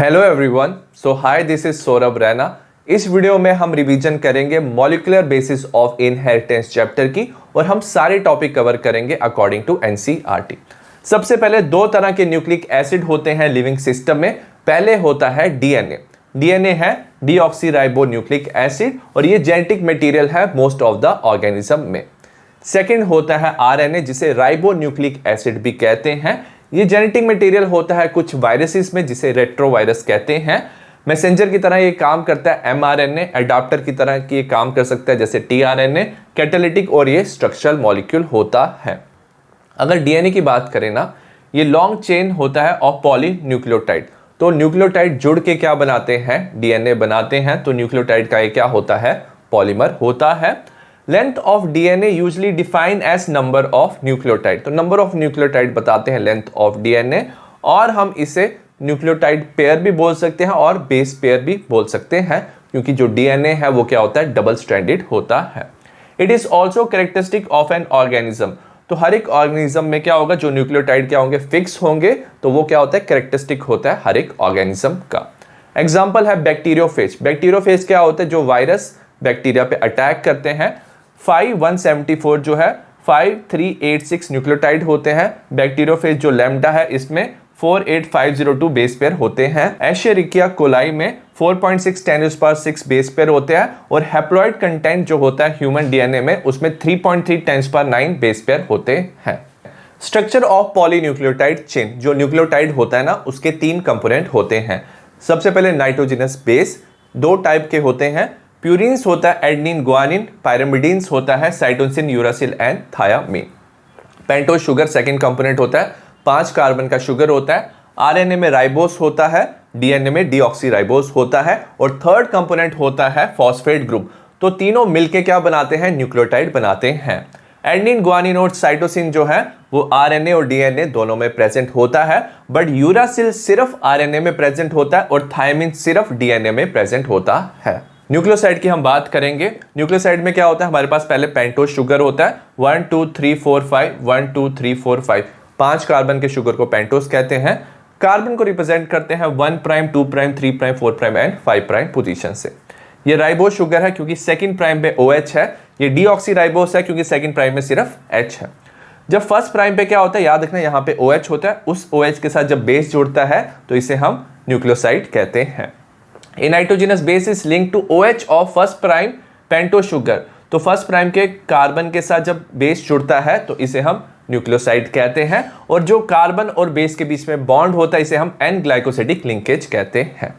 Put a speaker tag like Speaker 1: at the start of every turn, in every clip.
Speaker 1: Hello everyone, so hi, this is Saurabh Raina. इस video में हम रिवीजन करेंगे molecular basis of inheritance chapter की और हम सारे टॉपिक कवर करेंगे अकॉर्डिंग टू एनसीईआरटी। सबसे पहले दो तरह के न्यूक्लिक एसिड होते हैं लिविंग सिस्टम में। पहले होता है डीएनए। डीएनए है डीऑक्सीराइबोन्यूक्लिक एसिड और ये जेनेटिक मटेरियल है मोस्ट ऑफ द ऑर्गेनिज्म में। सेकंड होता है आरएनए, जिसे राइबोन्यूक्लिक एसिड भी कहते हैं। ये जेनेटिक मटेरियल होता है कुछ वायरसेस में, जिसे रेट्रोवायरस कहते हैं। मैसेंजर की तरह ये काम करता है। एमआरएनए एडाप्टर की तरह ये काम कर सकता है, जैसे टीआरएनए कैटालिटिक, और ये स्ट्रक्चरल मॉलिक्यूल होता है। अगर डीएनए की बात करें ना, ये लॉन्ग चेन होता है ऑफ पॉलीन्यूक्लियोटाइड। तो न्यूक्लियोटाइड जुड़ के क्या बनाते हैं? डीएनए बनाते हैं। तो न्यूक्लियोटाइड का ये क्या होता है? पॉलीमर होता है। Length of DNA usually define as number of nucleotide. तो नंबर ऑफ न्यूक्लियोटाइड बताते हैं लेंथ ऑफ डीएनए, और हम इसे न्यूक्लियोटाइड पेयर भी बोल सकते हैं और बेस पेयर भी बोल सकते हैं, क्योंकि जो डीएनए है वो क्या होता है? डबल स्ट्रैंडेड होता है। It is also characteristic of an organism. तो हर एक ऑर्गेनिज्म में क्या होगा? जो न्यूक्लियोटाइड क्या होंगे? फिक्स होंगे। तो वो क्या होता है? कैरेक्टरिस्टिक होता है हर एक ऑर्गेनिज्म का। एग्जाम्पल है बैक्टीरियोफेज। बैक्टीरियोफेज क्या होता है? जो वायरस बैक्टीरिया पे अटैक करते हैं। 5174 जो है 5386 न्यूक्लियोटाइड होते हैं। बैक्टीरियोफेज जो लैम्डा है इसमें 48502 बेस पेयर होते हैं। एशेरिकिया कोलाई में 4.6 10⁻⁶ बेस पेयर होते हैं, और हैप्लॉइड कंटेंट जो होता है ह्यूमन डीएनए में उसमें 3.3 10⁻9 बेस पेयर होते हैं। Structure of polynucleotide chain. जो न्यूक्लियोटाइड होता है ना, उसके 3 कंपोनेंट होते हैं। सबसे पहले नाइट्रोजनस बेस, 2 टाइप के होते हैं। प्यूरिन्स होता है एडेनिन ग्वानिन, पायरामिडीन्स होता है cytosine uracil and thymine. Pentose sugar second component होता है, 5 कार्बन का शुगर होता है। आरएनए में राइबोस होता है, डीएनए में डीऑक्सीराइबोस होता है, और थर्ड कंपोनेंट होता है फॉस्फेट ग्रुप। तो तीनों मिलके क्या बनाते हैं? न्यूक्लियोटाइड बनाते हैं। एडेनिन ग्वानिन और साइटोसिन जो है वो आरएनए और डीएनए दोनों में प्रेजेंट होता है, बट यूरासिल सिर्फ आरएनए में प्रेजेंट होता है और थायमिन सिर्फ डीएनए में प्रेजेंट होता है। न्यूक्लियोसाइड की हम बात करेंगे। न्यूक्लियोसाइड में क्या होता है? हमारे पास पहले पेंटोज शुगर होता है, 1 2 3 4 5 1 2 3 4 5। 5 कार्बन के शुगर को पेंटोज कहते हैं। कार्बन को रिप्रेजेंट करते हैं 1 prime 2 prime 3 prime 4 prime and 5 prime position से। ये राइबोस शुगर है क्योंकि सेकंड प्राइम पे OH है। ये डीऑक्सीराइबोस है क्योंकि सेकंड प्राइम में सिर्फ H है। जब फर्स्ट प्राइम पे क्या होता है? याद रखना, यहाँ पे OH होता है। उस OH के साथ जब बेस जुड़ता है तो इसे हम न्यूक्लियोसाइड कहते हैं। A nitrogenous base is linked to OH of first prime pentose sugar. तो फर्स्ट प्राइम के कार्बन के साथ जब बेस जुड़ता है तो इसे हम न्यूक्लियोसाइड कहते हैं, और जो कार्बन और बेस के बीच में बॉन्ड होता है इसे हम एन ग्लाइकोसिडिक लिंकेज कहते हैं।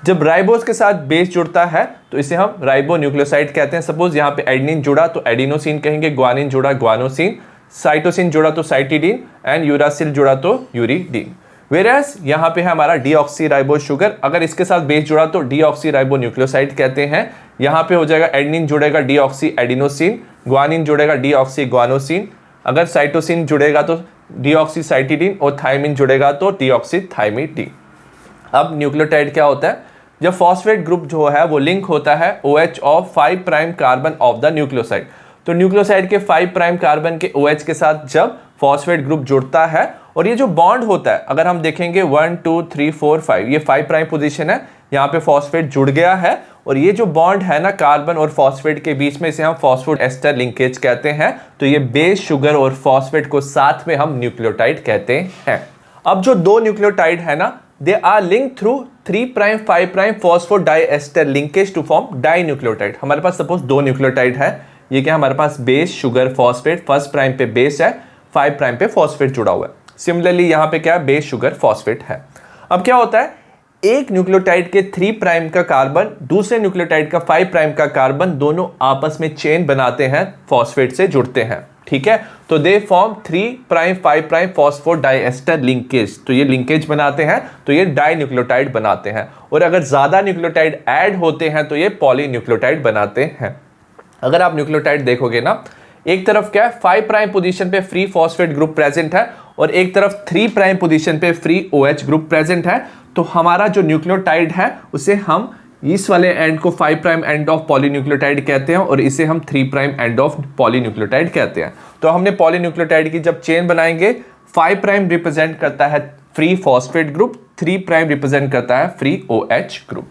Speaker 1: जब राइबोस के साथ बेस जुड़ता है तो इसे हम राइबो न्यूक्लियोसाइड कहते हैं। सपोज यहाँ पे एडेनिन जुड़ा तो एडिनोसिन कहेंगे, ग्वानिन जुड़ा ग्वानोसिन, साइटोसिन जुड़ा तो साइटिडीन, एंड यूरासिल जुड़ा तो यूरिडीन। वेरास यहाँ पे है हमारा डीऑक्सीराइबोस शुगर। अगर इसके साथ बेस जुड़ा तो डीऑक्सीराइबोन्यूक्लियोसाइड कहते हैं। यहाँ पे हो जाएगा एडेनिन जुड़ेगा डीऑक्सी एडिनोसिन, ग्वानिन जुड़ेगा डीऑक्सी ग्वानोसिन, अगर साइटोसिन जुड़ेगा तो डीऑक्सी साइटिडीन, और थायमिन जुड़ेगा तो डीऑक्सी थायमिडीन। अब न्यूक्लियोटाइड क्या होता है? जब फॉस्फेट ग्रुप जो है वो लिंक होता है OH of 5 prime carbon of the nucleoside. तो न्यूक्लियोसाइड के 5 प्राइम कार्बन के OH के साथ जब फॉस्फेट ग्रुप जुड़ता है, और ये जो बॉन्ड होता है अगर हम देखेंगे 1 2 3 4 5, ये 5 प्राइम पोजीशन है, यहाँ पे फॉस्फेट जुड़ गया है, और ये जो बॉन्ड है ना कार्बन और फॉस्फेट के बीच में, इसे हम फॉस्फोएस्टर लिंकेज कहते हैं। तो ये बेस शुगर और फॉस्फेट को साथ में हम न्यूक्लियोटाइड कहते हैं। अब जो दो न्यूक्लियोटाइड है ना, they are link through 3 prime 5 prime phosphodiester linkage to form dinucleotide. हमारे पास सपोज 2 न्यूक्लियोटाइड है, ये क्या हमारे पास? Base sugar phosphate, first prime पे बेस है, 5 प्राइम पे फॉस्फेट जुड़ा हुआ है। सिमिलरली यहाँ पे क्या है? बेस शुगर फॉस्फेट है। अब क्या होता है? एक न्यूक्लियोटाइड के 3 प्राइम का कार्बन दूसरे न्यूक्लियोटाइड का 5 प्राइम का कार्बन दोनों आपस में चेन बनाते हैं, फॉस्फेट से जुड़ते हैं, ठीक है? तो they form 3 prime 5 prime phosphodiester linkage. तो ये लिंकेज बनाते हैं, तो ये डाई न्यूक्लियोटाइड बनाते हैं। और अगर ज्यादा न्यूक्लियोटाइड ऐड होते हैं तो ये पॉलीन्यूक्लियोटाइड बनाते हैं। अगर आप न्यूक्लियोटाइड देखोगे ना, एक तरफ क्या है? 5 प्राइम पोजीशन पे फ्री फॉस्फेट ग्रुप प्रेजेंट है, और एक तरफ 3 प्राइम पोजीशन पे फ्री OH ग्रुप प्रेजेंट है। तो हमारा जो न्यूक्लियोटाइड है उसे हम इस वाले एंड को 5 प्राइम एंड ऑफ पॉलीन्यूक्लियोटाइड कहते हैं, और इसे हम 3 प्राइम एंड ऑफ पॉलीन्यूक्लियोटाइड कहते हैं। तो हमने पॉलीन्यूक्लियोटाइड की जब चेन बनाएंगे, 5 प्राइम रिप्रेजेंट करता है free phosphate group, 3 prime represent करता है फ्री OH ग्रुप।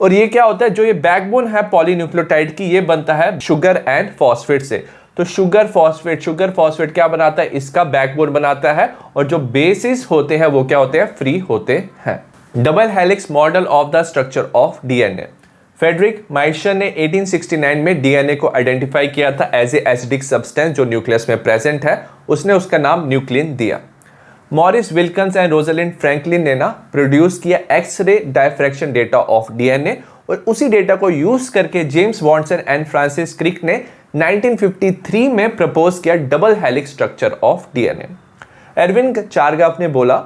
Speaker 1: और ये क्या होता है, जो ये बैकबोन है पॉलीन्यूक्लियोटाइड की, ये बनता है शुगर एंड फॉस्फेट से। तो शुगर फॉस्फेट क्या बनाता है, इसका बैकबोन बनाता है, और जो बेसिस होते हैं वो क्या होते हैं, फ्री होते हैं। Double helix model of the structure of DNA. Frederick Miescher ने 1869 में डीएनए को आइडेंटिफाई किया था एज ए एसिडिक सब्सटेंस जो न्यूक्लियस में प्रेजेंट है, उसने उसका नाम न्यूक्लिन दिया। Maurice Wilkins and Rosalind Franklin ने प्रोड्यूस किया x ray diffraction data of DNA, और उसी डेटा को यूज करके James Watson and Francis Crick ने 1953 में प्रपोज किया double helix structure of DNA. Irwin चारगाफ ने बोला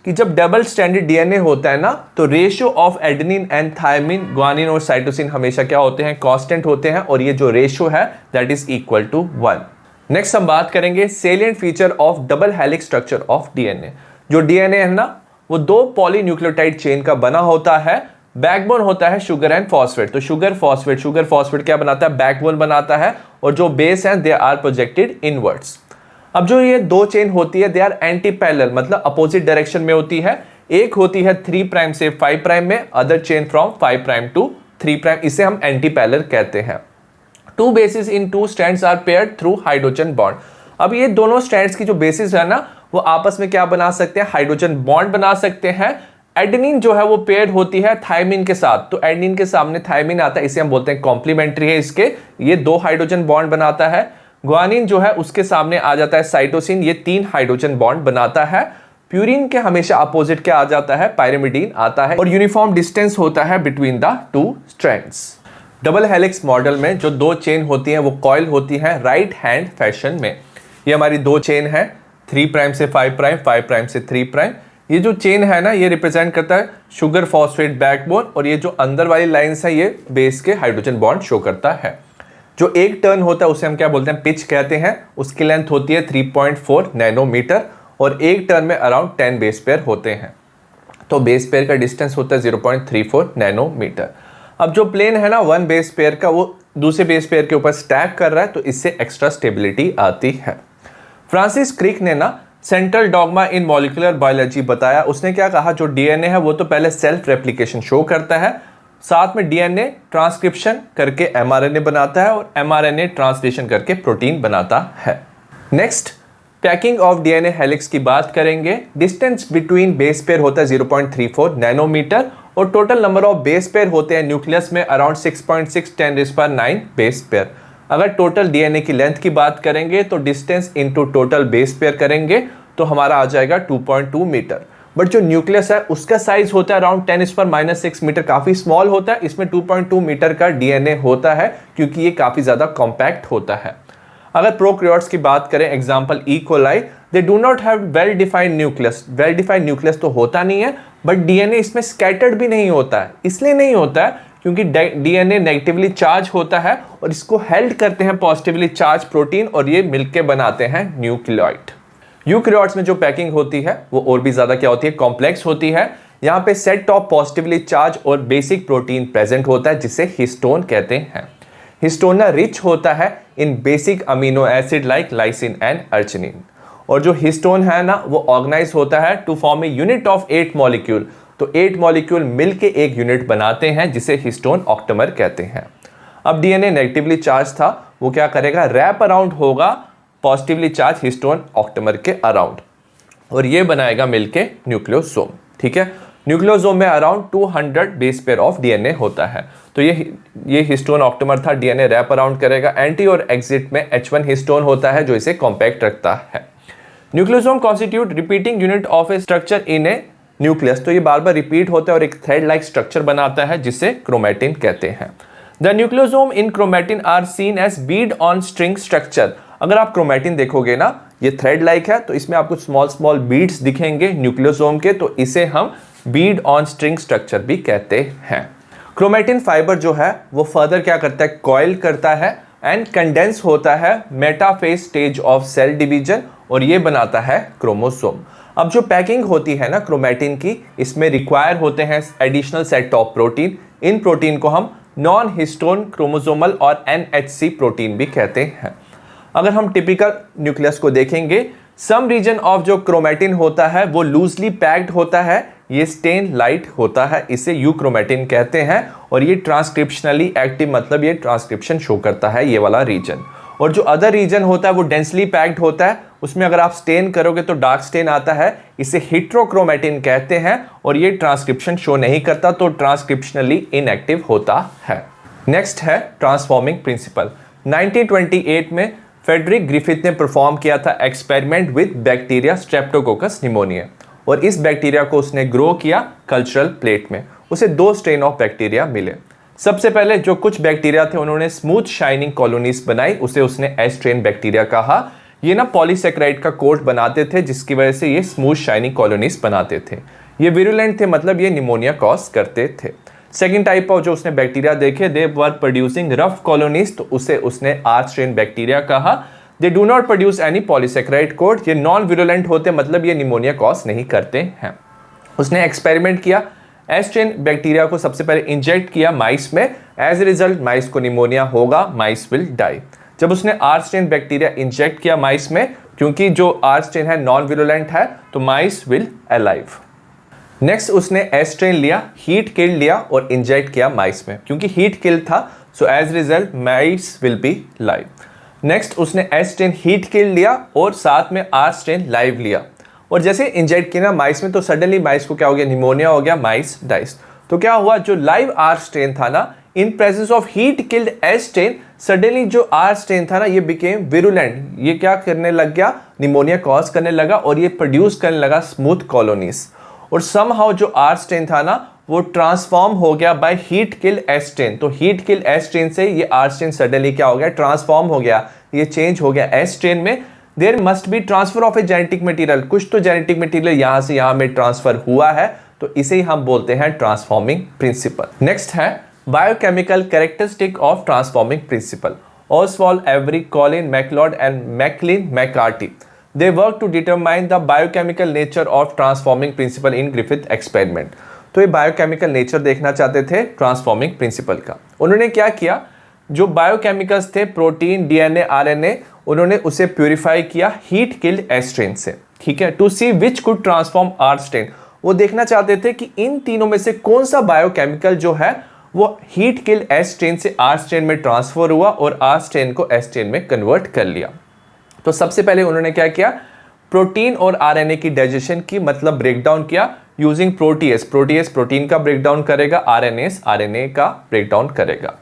Speaker 1: कि जब डबल स्ट्रैंडेड डीएनए होता है ना, तो ratio of adenine and thymine, guanine और साइटोसिन हमेशा क्या होते हैं, कांस्टेंट होते हैं, और ये जो रेशियो है that is equal to 1। Next हम बात करेंगे salient feature of double helix structure of DNA. जो डीएनए है ना, वो 2 पॉलीन्यूक्लियोटाइड चेन का बना होता है। बैकबोन होता है शुगर एंड फॉस्फेट। तो शुगर फॉस्फेट क्या बनाता है, बैकबोन बनाता है, और जो बेस है दे आर प्रोजेक्टेड इनवर्ड्स। अब जो ये 2 चेन होती है दे आर एंटी पैरेलल, मतलब अपोजिट डायरेक्शन में होती है। एक होती है 3 प्राइम से 5 प्राइम में, other chain from 5 prime to 3 prime, इसे हम एंटी पैरेलल कहते हैं। 2 bases in 2 strands are paired through hydrogen bond. अब ये दोनों स्ट्रैंड्स की जो बेसिस है ना, वो आपस में क्या बना सकते हैं, हाइड्रोजन बॉन्ड बना सकते हैं। एडेनिन जो है वो पेयर्ड होती है थायमिन के साथ, तो एडेनिन के सामने थायमिन आता है, इसे हम बोलते हैं कॉम्प्लीमेंट्री है इसके, ये 2 हाइड्रोजन बॉन्ड बनाता है। ग्वानिन जो है उसके सामने आ जाता है साइटोसिन, ये 3 हाइड्रोजन बॉन्ड बनाता है। प्यूरिन के हमेशा अपोजिट क्या आ जाता है, पायरिमिडीन आता है, और यूनिफॉर्म डिस्टेंस होता है between the 2 strands. Double helix model में जो 2 चेन होती हैं वो कॉइल होती हैं राइट हैंड फैशन में। ये हमारी 2 चेन है, 3 प्राइम से 5 प्राइम, 5 प्राइम से 3 प्राइम। ये जो चेन है ना, ये रिप्रेजेंट करता है शुगर फॉस्फेट बैकबोन, और ये जो अंदर वाली लाइंस है ये बेस के हाइड्रोजन बॉन्ड शो करता है। जो एक टर्न होता है उसे हम क्या बोलते हैं, पिच कहते हैं। उसकी लेंथ होती है 3.4 नैनोमीटर, और एक टर्न में अराउंड 10 बेस पेयर होते हैं। तो बेस पेयर का डिस्टेंस होता है 0.34 नैनोमीटर। अब जो प्लेन है ना 1 बेस पेयर का, वो दूसरे बेस पेयर के ऊपर स्टैक कर रहा है, तो इससे एक्स्ट्रा स्टेबिलिटी आती है। फ्रांसिस क्रिक ने ना सेंट्रल डॉगमा इन मॉलिक्यूलर बायोलॉजी बताया। उसने क्या कहा, जो डीएनए है वो तो पहले सेल्फ रेप्लिकेशन शो करता है, साथ में डीएनए ट्रांसक्रिप्शन करके एमआरएनए बनाता है, और एमआरएनए ट्रांसलेशन करके प्रोटीन बनाता है। Next packing of DNA helix की बात करेंगे। डिस्टेंस बिटवीन बेस पेयर होता है 0.34 नैनोमीटर, और total number of base pair होते हैं न्यूक्लियस में अराउंड 6.6 10⁹ बेस पेयर। अगर टोटल डीएनए की लेंथ की बात करेंगे तो distance into total base pair करेंगे तो हमारा आ जाएगा 2.2 मीटर। बट जो न्यूक्लियस है उसका साइज होता है अराउंड 10⁻⁶ मीटर, काफी स्मॉल होता है। इसमें 2.2 मीटर का डीएनए होता है क्योंकि ये काफी ज्यादा कॉम्पैक्ट होता है। अगर प्रोकैरियोट्स की बात करें, example E coli, they do not have well defined nucleus. Well defined nucleus तो होता नहीं है, बट डीएनए इसमें स्कैटर्ड भी नहीं होता है। इसलिए नहीं होता है क्योंकि डीएनए नेगेटिवली चार्ज होता है और इसको हेल्ड करते हैं पॉजिटिवली चार्ज प्रोटीन, और ये मिलके बनाते हैं न्यूक्लियोइड। यूकैरियोट्स में जो पैकिंग होती है वो और भी ज्यादा क्या होती है, कॉम्प्लेक्स होती है। यहाँ पे सेट ऑफ पॉजिटिवली चार्ज और बेसिक प्रोटीन प्रेजेंट होता है जिसे हिस्टोन कहते हैं। हिस्टोन रिच होता है in basic amino acid like lysine and arginine, और जो हिस्टोन है ना वो ऑर्गेनाइज होता है to form a unit of 8 molecule. तो 8 मॉलिक्यूल मिलके एक यूनिट बनाते हैं जिसे हिस्टोन ऑक्टेमर कहते हैं। अब डीएनए नेगेटिवली चार्ज था, वो क्या करेगा, रैप अराउंड होगा पॉजिटिवली चार्ज हिस्टोन ऑक्टेमर के अराउंड, और ये बनाएगा मिलके न्यूक्लियोसोम। ठीक है, न्यूक्लियोसोम में around 200 base pair of DNA होता है। तो ये हिस्टोन ऑक्टेमर था, डीएनए रैप अराउंड करेगा। एंटी और एग्जिट में H1 हिस्टोन होता है जो इसे कॉम्पैक्ट रखता है। Nucleosome constitute repeating unit of A structure in A nucleus. तो ये बार बार रिपीट होता है और एक थ्रेड लाइक स्ट्रक्चर बनाता है जिसे क्रोमैटिन कहते हैं। The nucleosome in chromatin are seen as bead on string structure. अगर आप क्रोमैटिन देखोगे ना, ये थ्रेड लाइक है, तो इसमें आपको स्मॉल स्मॉल बीड्स दिखेंगे न्यूक्लियोसोम के, तो इसे हम बीड ऑन स्ट्रिंग स्ट्रक्चर भी कहते हैं। क्रोमैटिन फाइबर जो है वो फर्दर क्या करता है, कॉइल करता है एंड कंडेंस होता है metaphase stage of cell division, और ये बनाता है क्रोमोसोम। अब जो पैकिंग होती है ना क्रोमैटिन की, इसमें रिक्वायर होते हैं additional set of protein. In protein को हम नॉन हिस्टोन क्रोमोसोमल और NHC प्रोटीन भी कहते हैं। अगर हम टिपिकल न्यूक्लियस को देखेंगे, सम रीजन ऑफ जो क्रोमैटिन होता है वो लूजली पैक्ड होता है ये स्टेन लाइट होता है, इसे यूक्रोमेटिन कहते हैं। और ये ट्रांसक्रिप्शनली एक्टिव, मतलब ये ट्रांसक्रिप्शन शो करता है, ये वाला रीजन। और जो अदर रीजन होता है वो डेंसली पैक्ड होता है, उसमें अगर आप स्टेन करोगे तो डार्क स्टेन आता है, इसे हेट्रोक्रोमेटिन कहते हैं। और ये ट्रांसक्रिप्शन शो नहीं करता, तो ट्रांसक्रिप्शनली इनएक्टिव होता है। नेक्स्ट है ट्रांसफॉर्मिंग प्रिंसिपल। 1928 में फ्रेडरिक ग्रिफिथ ने परफॉर्म किया था experiment with bacteria Streptococcus pneumonia. और इस बैक्टीरिया को उसने ग्रो किया कल्चरल प्लेट में। उसे 2 स्ट्रेन ऑफ बैक्टीरिया मिले। सबसे पहले जो कुछ बैक्टीरिया थे उन्होंने स्मूथ शाइनिंग कॉलोनीज बनाई, उसे उसने एस स्ट्रेन बैक्टीरिया कहा। ये ना पॉलीसेक्राइड का कोट बनाते थे, जिसकी वजह से ये स्मूथ शाइनिंग कॉलोनीज बनाते थे। ये विरुलेंट थे, मतलब ये निमोनिया कॉज करते थे। सेकेंड टाइप ऑफ जो उसने बैक्टीरिया देखे, they were producing rough colonies, तो उसे उसने आर स्ट्रेन बैक्टीरिया कहा। They do not produce any polysaccharide coat, ये नॉन विरुलेंट होते, मतलब ये निमोनिया कॉज नहीं करते हैं। उसने एक्सपेरिमेंट किया, एस स्ट्रेन बैक्टीरिया को सबसे पहले इंजेक्ट किया माइस में। एज ए रिजल्ट माइस को निमोनिया होगा, माइस विल डाई। जब उसने आर स्ट्रेन बैक्टीरिया इंजेक्ट किया माइस में, क्योंकि जो आर स्ट्रेन है नॉन विरुलेंट है, तो माइस विल अलाइव। नेक्स्ट उसने एस स्ट्रेन लिया, हीट किल लिया और इंजेक्ट किया माइस में, क्योंकि हीट किल था, so as result mice will be live. Next उसने एस स्ट्रेन हीट किल लिया और साथ में आर स्ट्रेन लाइव लिया। और जैसे इंजेक्ट किया ना माइस में, तो सडनली माइस को क्या हो गया, निमोनिया हो गया, माइस डाइस। तो क्या हुआ, जो लाइव आर स्ट्रेन था ना, इन presence of heat killed S strain, suddenly जो आर स्ट्रेन था ना, ये बिकेम विरुलेंट। ये क्या करने लग गया, निमोनिया कॉज करने लगा और ये प्रोड्यूस करने लगा स्मूथ कॉलोनीज। और समहाउ जो आर स्ट्रेन था ना, वो ट्रांसफॉर्म हो गया by heat kill S strain. तो हीट किल एस स्ट्रेन से ये आर स्ट्रेन सडनली क्या हो गया, ट्रांसफॉर्म हो गया, ये चेंज हो गया एस स्ट्रेन में। There must be transfer of a genetic material, कुछ तो जेनेटिक मटीरियल यहां से यहां में ट्रांसफर हुआ है, तो इसे ही हम बोलते हैं ट्रांसफॉर्मिंग प्रिंसिपल। नेक्स्ट है biochemical characteristic of transforming principle. Oswald every, Colin McLeod and McLean McCarthy, they work to determine the biochemical nature of transforming principle in Griffith experiment। तो ये बायोकेमिकल नेचर देखना चाहते थे ट्रांसफॉर्मिंग प्रिंसिपल का। उन्होंने क्या किया, जो बायोकेमिकल्स थे प्रोटीन, डीएनए, आरएनए, उन्होंने उसे प्यूरिफाई किया हीट किल्ड एस स्ट्रेन से, ठीक है, to see which could transform R strain. वो देखना चाहते थे कि इन तीनों में से कौन सा बायोकेमिकल जो है वो हीट किल्ड एस स्ट्रेन से आर स्ट्रेन में ट्रांसफर हुआ और आर स्ट्रेन को एस स्ट्रेन में कन्वर्ट कर लिया। तो सबसे पहले उन्होंने क्या किया, प्रोटीन और आरएनए की डाइजेशन की, मतलब ब्रेकडाउन किया यूजिंग प्रोटीएस। प्रोटीएस प्रोटीन का ब्रेकडाउन करेगा, आरएनएस आरएनए का ब्रेकडाउन करेगा।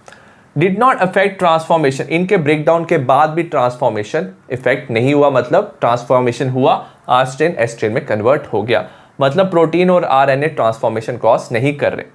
Speaker 1: डिड नॉट अफेक्ट ट्रांसफॉर्मेशन, इनके ब्रेकडाउन के बाद भी ट्रांसफॉर्मेशन इफेक्ट नहीं हुआ, मतलब ट्रांसफॉर्मेशन हुआ, आर स्ट्रेन एस स्ट्रेन में कन्वर्ट हो गया, मतलब प्रोटीन और आरएनए ट्रांसफॉर्मेशन कॉज नहीं कर रहे।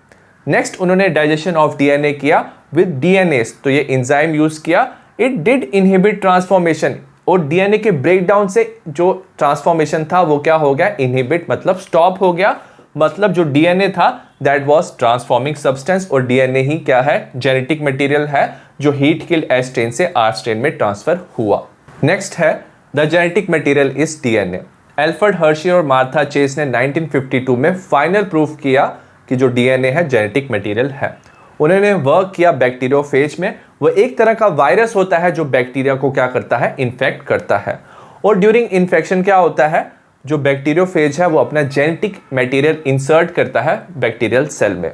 Speaker 1: नेक्स्ट उन्होंने डाइजेशन ऑफ डीएनए किया विद डीएनएस, तो ये एंजाइम यूज किया, इट डिड इनहिबिट ट्रांसफॉर्मेशन। और डीएनए के ब्रेकडाउन से जो ट्रांसफॉर्मेशन था वो क्या हो गया, इनहिबिट, मतलब स्टॉप हो गया, मतलब जो डीएनए था दैट वाज ट्रांसफॉर्मिंग सब्सटेंस। और डीएनए ही क्या है, जेनेटिक मटेरियल है जो हीट किल्ड एस स्ट्रेन से आर स्ट्रेन में ट्रांसफर हुआ। नेक्स्ट है the genetic material is DNA. Alfred Hershey और मार्था चेस ने 1952 में फाइनल प्रूफ किया कि जो डीएनए है जेनेटिक मटेरियल है। उन्होंने वर्क किया बैक्टीरियोफेज में। वो एक तरह का वायरस होता है जो बैक्टीरिया को क्या करता है, इन्फेक्ट करता है। और ड्यूरिंग इन्फेक्शन क्या होता है, जो बैक्टीरियोफेज है वो अपना जेनेटिक मटेरियल इंसर्ट करता है बैक्टीरियल सेल में।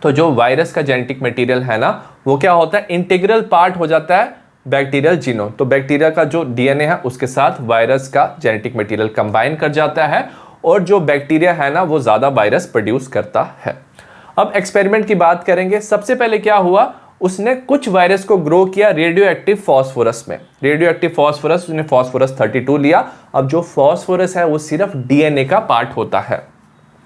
Speaker 1: तो जो वायरस का जेनेटिक मटेरियल है ना, वो क्या होता है, इंटीग्रल पार्ट हो जाता है बैक्टीरियल जीनोम। तो बैक्टीरिया का जो डीएनए है उसके साथ वायरस का जेनेटिक मटेरियल कंबाइन कर जाता है, और जो बैक्टीरिया है ना वो ज़्यादा वायरस प्रोड्यूस करता है। अब एक्सपेरिमेंट की बात करेंगे। सबसे पहले क्या हुआ, उसने कुछ वायरस को ग्रो किया रेडियो एक्टिव फॉस्फोरस में। रेडियो एक्टिव फॉस्फोरस, उसने फॉस्फोरस 32 लिया। अब जो फॉस्फोरस है वो सिर्फ डीएनए का पार्ट होता है,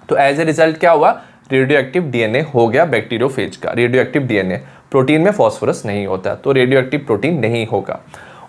Speaker 1: तो एज ए रिजल्ट क्या हुआ, रेडियो एक्टिव डीएनए हो गया बैक्टीरियोफेज का। रेडियो एक्टिव डीएनए, प्रोटीन में फॉस्फोरस नहीं होता, तो रेडियो एक्टिव प्रोटीन नहीं होगा।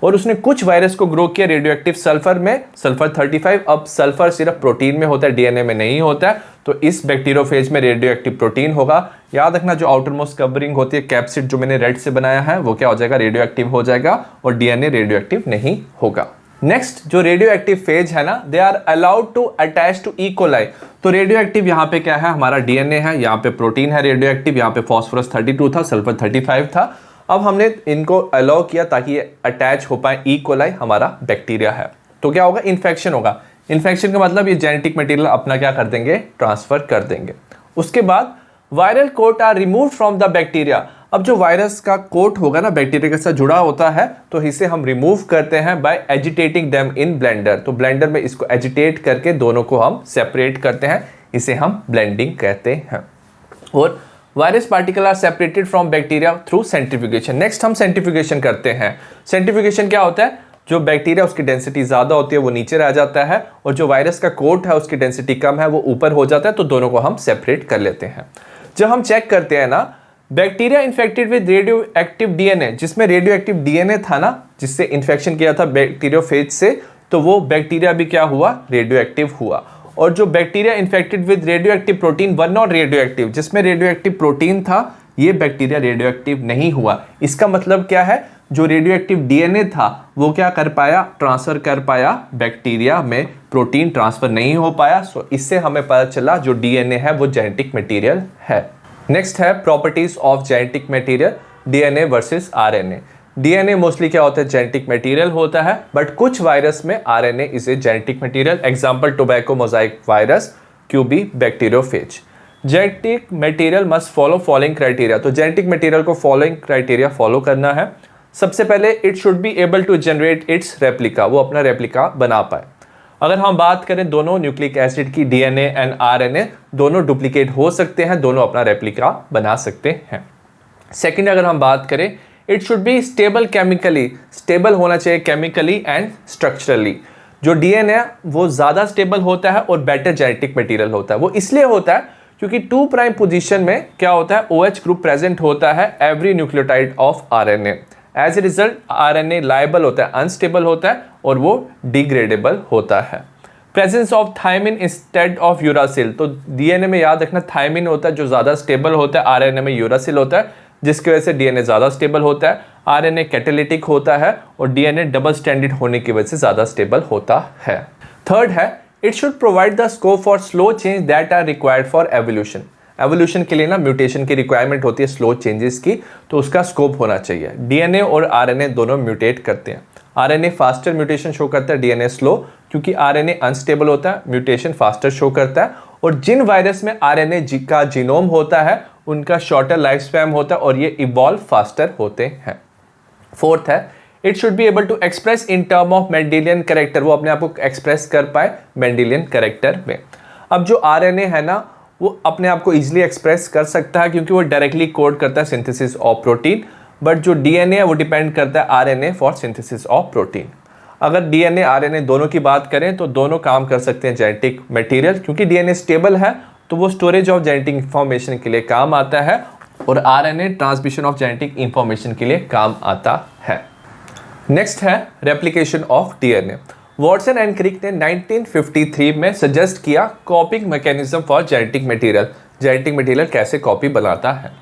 Speaker 1: और उसने कुछ वायरस को ग्रो किया रेडियो एक्टिव सल्फर में, सल्फर 35। अब सल्फर सिर्फ प्रोटीन में होता है, डीएनए में नहीं होता है, तो इस बैक्टीरियोफेज में रेडियो एक्टिव प्रोटीन होगा। याद रखना, जो आउटर मोस्ट कवरिंग होती है कैप्सिड, जो मैंने रेड से बनाया है, वो क्या हो जाएगा, रेडियो एक्टिव हो जाएगा, और डीएनए रेडियो एक्टिव नहीं होगा। नेक्स्ट जो रेडियो एक्टिव फेज है ना, they are allowed to attach to E coli. तो रेडियो एक्टिव यहाँ पे क्या है, हमारा डीएनए है, यहाँ पे प्रोटीन है रेडियो एक्टिव, यहाँ पे फॉस्फोरस 32 था, सल्फर 35 था। अब हमने इनको अलाउ किया ताकि ये अटैच हो पाए, ई कोलाई हमारा बैक्टीरिया है। तो क्या होगा, इन्फेक्शन होगा। इन्फेक्शन का मतलब ये जेनेटिक मटेरियल अपना क्या कर देंगे, ट्रांसफर कर देंगे। उसके बाद viral coat are remove from the bacteria. अब जो वायरस का कोट होगा ना बैक्टीरिया के साथ जुड़ा होता है, तो इसे हम रिमूव करते हैं by agitating them in blender. तो ब्लेंडर में इसको एजिटेट करके दोनों को हम सेपरेट करते हैं, इसे हम ब्लेंडिंग कहते हैं। और virus particle are separated from bacteria through centrifugation. Next हम सेंट्रीफ्यूगेशन करते हैं। सेंट्रीफ्यूगेशन क्या होता है, जो बैक्टीरिया उसकी डेंसिटी ज़्यादा होती है वो नीचे रह जाता है, और जो वायरस का कोट है उसकी डेंसिटी कम है वो ऊपर हो जाता है, तो दोनों को हम सेपरेट कर लेते हैं। जब हम चेक करते हैं ना, bacteria infected with radio active DNA, जिसमें रेडियो एक्टिव डीएनए था ना, जिससे इन्फेक्शन किया था बैक्टीरियोफेज से, तो वो बैक्टीरिया भी क्या हुआ, रेडियो एक्टिव हुआ। और जो bacteria infected with radio active protein one not radio active, जिसमें रेडियो एक्टिव प्रोटीन था, ये बैक्टीरिया रेडियो एक्टिव नहीं हुआ। इसका मतलब क्या है, जो रेडियो एक्टिव डीएनए था वो क्या कर पाया, ट्रांसफर कर पाया, बैक्टीरिया में प्रोटीन ट्रांसफर नहीं हो पाया। सो इससे हमें पता चला जो डीएनए है वो जेनेटिक मटेरियल है। नेक्स्ट है properties of genetic material, DNA versus RNA. DNA mostly क्या होता है, जेनेटिक मटेरियल होता है, बट कुछ वायरस में RNA is a genetic material. Example tobacco mosaic virus, QB bacteriophage. Genetic material must follow following criteria. तो genetic material को following criteria follow करना है। सबसे पहले it should be able to generate its replica, वो अपना replica बना पाए। अगर हम बात करें दोनों न्यूक्लिक एसिड की, डीएनए एंड आरएनए, दोनों डुप्लीकेट हो सकते हैं, दोनों अपना रेप्लिका बना सकते हैं। सेकंड, अगर हम बात करें, it should be stable chemically, stable होना चाहिए केमिकली एंड स्ट्रक्चरली। जो डीएनए है वो ज़्यादा स्टेबल होता है और बेटर जेनेटिक मटेरियल होता है। वो इसलिए होता है क्योंकि 2' पोजीशन में क्या होता है, OH ग्रुप प्रेजेंट होता है every nucleotide of RNA. As a result RNA labile होता है, अनस्टेबल होता है और वो डिग्रेडेबल होता है। Presence of thymine instead of uracil. तो डीएनए में याद रखना थायमिन होता है जो ज़्यादा स्टेबल होता है, आरएनए में यूरासिल होता है, जिसकी वजह से डीएनए ज़्यादा स्टेबल होता है। आरएनए कैटालिटिक होता है और डीएनए डबल स्टैंडर्ड होने की वजह से ज़्यादा स्टेबल होता है। थर्ड है, it should provide the scope for slow change that are required for evolution. Evolution के लिए ना म्यूटेशन की रिक्वायरमेंट होती है, स्लो चेंजेस की, तो उसका स्कोप होना चाहिए। डीएनए और आरएनए दोनों म्यूटेट करते हैं। आरएनए फास्टर म्यूटेशन शो करता है, डीएनए स्लो, क्योंकि आरएनए अनस्टेबल होता है, म्यूटेशन फास्टर शो करता है। और जिन वायरस में आरएनए का जीनोम होता है उनका शॉर्टर लाइफ स्पैन होता है और ये इवॉल्व फास्टर होते हैं। फोर्थ है, it should be able to express in term of Mendelian character, वो अपने आप को एक्सप्रेस कर पाए मेंडेलियन कैरेक्टर में। अब जो आरएनए है ना वो अपने आप को इजीली एक्सप्रेस कर सकता है क्योंकि वो डायरेक्टली कोड करता है सिंथेसिस ऑफ प्रोटीन, बट जो डीएनए है वो डिपेंड करता है RNA for synthesis of protein. अगर डीएनए आरएनए दोनों की बात करें तो दोनों काम कर सकते हैं जेनेटिक मटेरियल, क्योंकि डीएनए स्टेबल है तो वो स्टोरेज ऑफ जेनेटिक इंफॉर्मेशन के लिए काम आता है और RNA transmission of genetic information के लिए काम आता है। नेक्स्ट है replication of DNA. Watson and Crick ने 1953 में सजेस्ट किया copying mechanism for genetic material. Genetic material कैसे कॉपी बनाता है।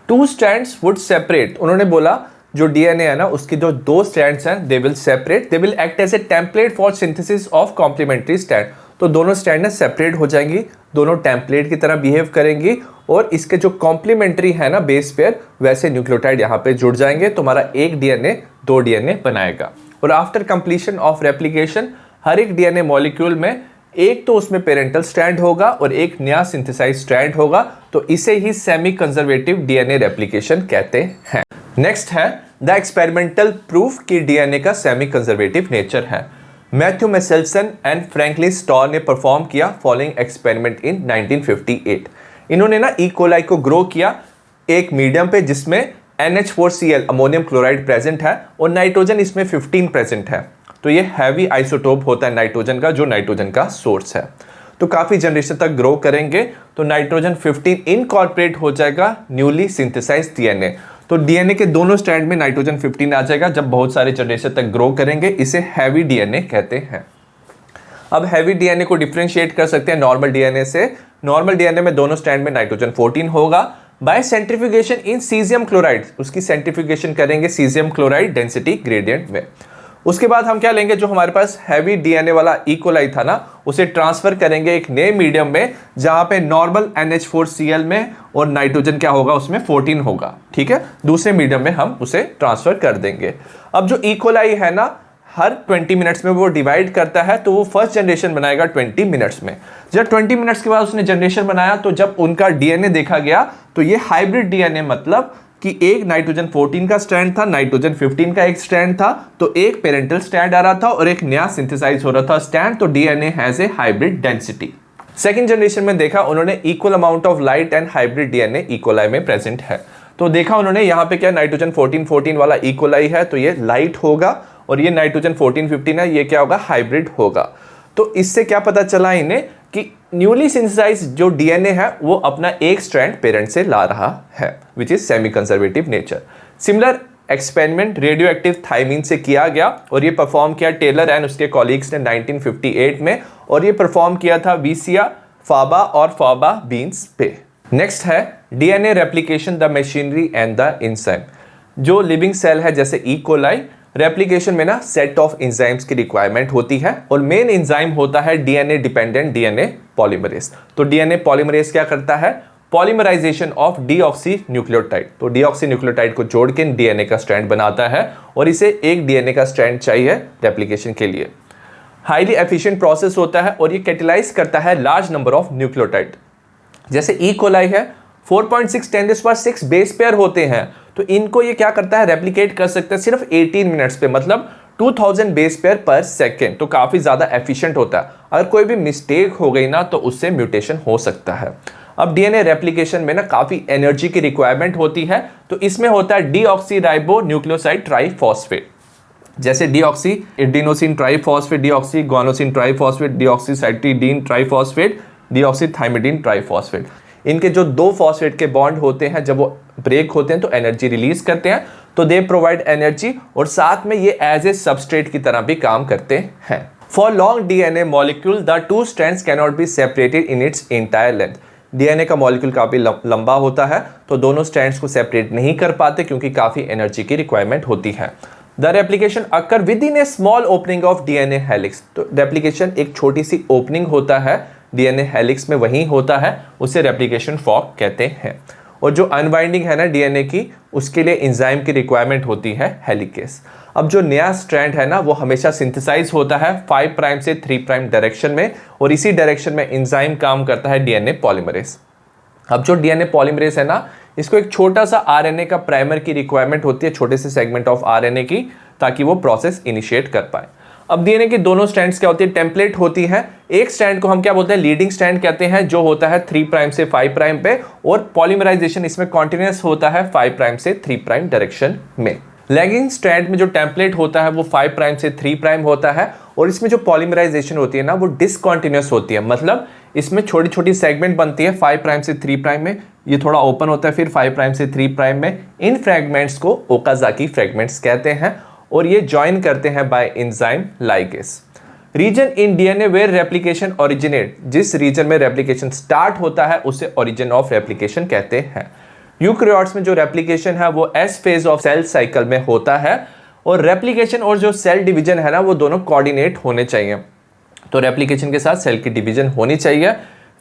Speaker 1: 2 स्ट्रैंड्स वुड सेपरेट। उन्होंने बोला जो डीएनए है ना उसकी जो 2 स्ट्रैंड्स हैं they will separate, they will act as a template for synthesis of complementary strand. तो दोनों स्ट्रैंड सेपरेट हो जाएंगी, दोनों टेम्पलेट की तरह बिहेव करेंगी और इसके जो कॉम्प्लीमेंट्री है ना बेस पेयर, वैसे न्यूक्लियोटाइड यहाँ पे जुड़ जाएंगे, तुम्हारा एक डीएनए 2 डीएनए बनाएगा। और आफ्टर कंप्लीशन ऑफ रेप्लिकेशन हर एक डीएनए मॉलिक्यूल में एक तो उसमें पेरेंटल स्ट्रैंड होगा और एक नया सिंथेसाइज स्ट्रैंड होगा, तो इसे ही सेमी कंजर्वेटिव डीएनए रेप्लिकेशन कहते हैं। नेक्स्ट है द एक्सपेरिमेंटल प्रूफ कि डीएनए का सेमी कंजर्वेटिव नेचर है। Matthew Meselson and Franklin star ने परफॉर्म किया फॉलोइंग एक्सपेरिमेंट इन 1958। इन्होंने ना ई कोलाई को ग्रो किया एक मीडियम पे जिसमें NH4Cl अमोनियम क्लोराइड प्रेजेंट है और नाइट्रोजन इसमें 15 प्रेजेंट है। तो ये हैवी आइसोटोप होता है नाइट्रोजन का, जो नाइट्रोजन का सोर्स है। तो काफ़ी जनरेशन तक ग्रो करेंगे तो नाइट्रोजन 15 इनकॉर्पोरेट हो जाएगा न्यूली सिंथेसाइज डीएनए। तो डीएनए के दोनों स्ट्रैंड में नाइट्रोजन 15 आ जाएगा जब बहुत सारे जनरेशन तक ग्रो करेंगे, इसे हैवी डीएनए कहते हैं। अब हैवी डीएनए को डिफरेंशिएट कर सकते हैं नॉर्मल डीएनए से। नॉर्मल डीएनए में दोनों स्ट्रैंड में नाइट्रोजन 14 होगा। बाय सेंट्रीफ्यूगेशन इन सीजियम क्लोराइड, उसकी सेंट्रीफ्यूगेशन करेंगे सीजियम क्लोराइड डेंसिटी ग्रेडियंट में। उसके बाद हम क्या लेंगे, जो हमारे पास हैवी डीएनए वाला ई कोलाई था ना उसे ट्रांसफर करेंगे एक नए मीडियम में जहां पे नॉर्मल NH4Cl में और नाइट्रोजन क्या होगा उसमें 14 होगा। ठीक है, दूसरे मीडियम में हम उसे ट्रांसफर कर देंगे। अब जो ई कोलाई है ना हर 20 मिनट्स में वो डिवाइड करता है, तो वो फर्स्ट जनरेशन बनाएगा 20 मिनट्स में। जब 20 मिनट्स के बाद उसने जनरेशन बनाया, तो जब उनका डीएनए देखा गया तो ये हाइब्रिड डीएनए, मतलब कि एक नाइट्रोजन 14 का स्ट्रैंड था, नाइट्रोजन 15 का एक स्ट्रैंड था, तो एक पेरेंटल स्ट्रैंड आ रहा था और एक नया सिंथेसाइज हो रहा था स्ट्रैंड, तो DNA has a hybrid density. Second generation में देखा उन्होंने equal amount of light and hybrid DNA E coli में प्रेजेंट है। तो देखा उन्होंने यहाँ पे क्या नाइट्रोजन 14 वाला इकोलाई है, तो ये लाइट होगा, और ये नाइट्रोजन 14 है, ये क्या होगा, हाइब्रिड होगा। तो इससे क्या पता चला इन्हें कि न्यूली सिंथेसाइज जो डीएनए है वो अपना एक स्ट्रैंड पेरेंट से ला रहा है, which is semi conservative nature. Similar experiment radio active thymine से किया गया, और ये परफॉर्म किया टेलर एंड उसके कॉलीग्स ने 1958 में, और ये परफॉर्म किया था वीसिया, फाबा और फाबा बीन्स पे। नेक्स्ट है DNA replication, the machinery and the enzyme. जो लिविंग सेल है जैसे ई कोलाई, रेप्लिकेशन में ना सेट ऑफ एंजाइम्स की रिक्वायरमेंट होती है, और मेन एंजाइम होता है डीएनए डिपेंडेंट डीएनए पॉलीमरेज। तो डीएनए पॉलीमरेज क्या करता है, पॉलीमराइजेशन ऑफ डीऑक्सी न्यूक्लियोटाइड। तो डीऑक्सी न्यूक्लियोटाइड को जोड़ के डीएनए का स्ट्रैंड बनाता है, और इसे एक डीएनए का स्ट्रैंड चाहिए रेप्लिकेशन के लिए। हाईली एफिशिएंट प्रोसेस होता है, और ये कैटेलाइज करता है लार्ज नंबर ऑफ न्यूक्लियोटाइड। जैसे ई कोलाई है, 4.6 10⁶ बेस पेयर होते हैं, तो इनको ये क्या करता है, रेप्लिकेट कर सकता है सिर्फ 18 मिनट्स पे, मतलब 2000 बेस पेयर पर सेकेंड। तो काफी ज्यादा एफिशिएंट होता है। अगर कोई भी मिस्टेक हो गई ना, तो उससे म्यूटेशन हो सकता है। अब डीएनए रेप्लिकेशन में ना काफी एनर्जी की रिक्वायरमेंट होती है, तो इसमें होता है डीऑक्सी राइबो न्यूक्लियोसाइड ट्राइफॉस्फेट। जैसे deoxy adenosine triphosphate, deoxy guanosine triphosphate, deoxy cytidine triphosphate, deoxy thymidine triphosphate. इनके जो दो फॉस्फेट के बॉन्ड होते हैं, जब वो ब्रेक होते हैं तो एनर्जी रिलीज करते हैं, तो दे प्रोवाइड एनर्जी, और साथ में ये एज ए सबस्ट्रेट की तरह भी काम करते हैं। For long DNA molecule the two strands can not be separated in its entire length. DNA का मॉलिक्यूल काफी लंबा होता है, तो दोनों स्ट्रैंड्स को सेपरेट नहीं कर पाते, क्योंकि काफी एनर्जी की रिक्वायरमेंट होती है। The replication occur with in A small opening of DNA helix. तो रेप्लिकेशन एक छोटी सी ओपनिंग होता है डीएनए हेलिक्स में, वही होता है, उसे रेप्लिकेशन फॉर्क कहते हैं। और जो अनवाइंडिंग है ना डीएनए की, उसके लिए एंजाइम की रिक्वायरमेंट होती है हेलिकेस। अब जो नया स्ट्रैंड है ना, वो हमेशा सिंथेसाइज होता है 5 प्राइम से 3 प्राइम डायरेक्शन में, और इसी डायरेक्शन में एंजाइम काम करता है डीएनए पॉलीमरेज। अब जो डीएनए पॉलीमरेज है ना, इसको एक छोटा सा आरएनए का प्राइमर की रिक्वायरमेंट होती है, छोटे से सेगमेंट ऑफ आरएनए की, ताकि वो प्रोसेस इनिशिएट कर पाए। अब डीएनए की दोनों स्ट्रैंड्स क्या होती है, टेम्पलेट होती है। एक स्ट्रैंड को हम क्या बोलते हैं, लीडिंग स्ट्रैंड कहते हैं, जो होता है 3 प्राइम से 5 प्राइम पे, और पॉलीमराइजेशन इसमें कॉन्टिन्यूअस होता है 5 प्राइम से 3 प्राइम डायरेक्शन में। लैगिंग स्ट्रैंड में जो टेम्पलेट होता है वो 5 प्राइम से 3 प्राइम होता है, और इसमें जो पॉलीमराइजेशन होती है ना, वो डिसकॉन्टिन्यूअस होती है, मतलब इसमें छोटी छोटी सेगमेंट बनती है 5 प्राइम से 3 प्राइम में, ये थोड़ा ओपन होता है फिर 5 प्राइम से 3 प्राइम में। इन फ्रैगमेंट्स को ओकाजाकी फ्रैगमेंट्स कहते हैं, और ये ज्वाइन करते हैं by enzyme ligase. Region in DNA where replication originate, जिस रीजन में रेप्लिकेशन स्टार्ट होता है उसे ओरिजिन ऑफ रेप्लिकेशन कहते हैं। यूकैरियोट्स में जो रेप्लिकेशन है वो S phase of cell cycle में होता है, और रेप्लिकेशन और जो सेल डिवीजन है ना, वो दोनों कोऑर्डिनेट होने चाहिए। तो रेप्लिकेशन के साथ सेल की डिवीजन होनी चाहिए।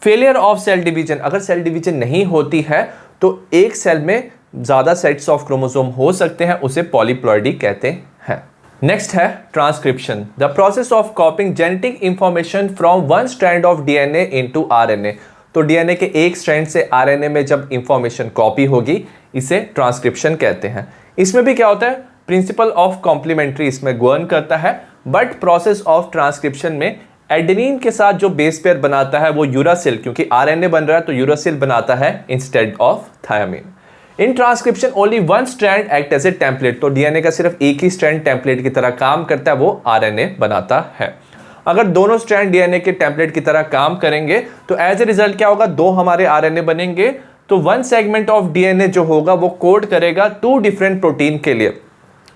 Speaker 1: फेलियर ऑफ सेल डिवीजन, अगर सेल डिवीजन नहीं होती है तो एक सेल में ज्यादा सेट्स ऑफ क्रोमोसोम हो सकते हैं, उसे पॉलीप्लॉइडी कहते हैं। नेक्स्ट है transcription, the process of कॉपिंग genetic information from one strand of DNA into RNA. तो डीएनए के एक स्ट्रैंड से आरएनए में जब इंफॉर्मेशन कॉपी होगी, इसे ट्रांसक्रिप्शन कहते हैं। इसमें भी क्या होता है, प्रिंसिपल ऑफ कॉम्प्लीमेंट्री इसमें गवर्न करता है, बट प्रोसेस ऑफ ट्रांसक्रिप्शन में एडेनिन के साथ जो बेस पेयर बनाता है वो यूरासिल, क्योंकि आरएनए बन रहा है तो यूरासिल बनाता है instead of thymine. In transcription only one strand act as a template, तो डीएनए का सिर्फ एक ही स्ट्रैंड टेम्पलेट की तरह काम करता है, वो आरएनए बनाता है। अगर दोनों स्ट्रैंड डीएनए के टेम्पलेट की तरह काम करेंगे तो एज ए रिजल्ट क्या होगा, दो हमारे आरएनए बनेंगे, तो वन सेगमेंट ऑफ डीएनए जो होगा वो कोड करेगा 2 डिफरेंट प्रोटीन के लिए।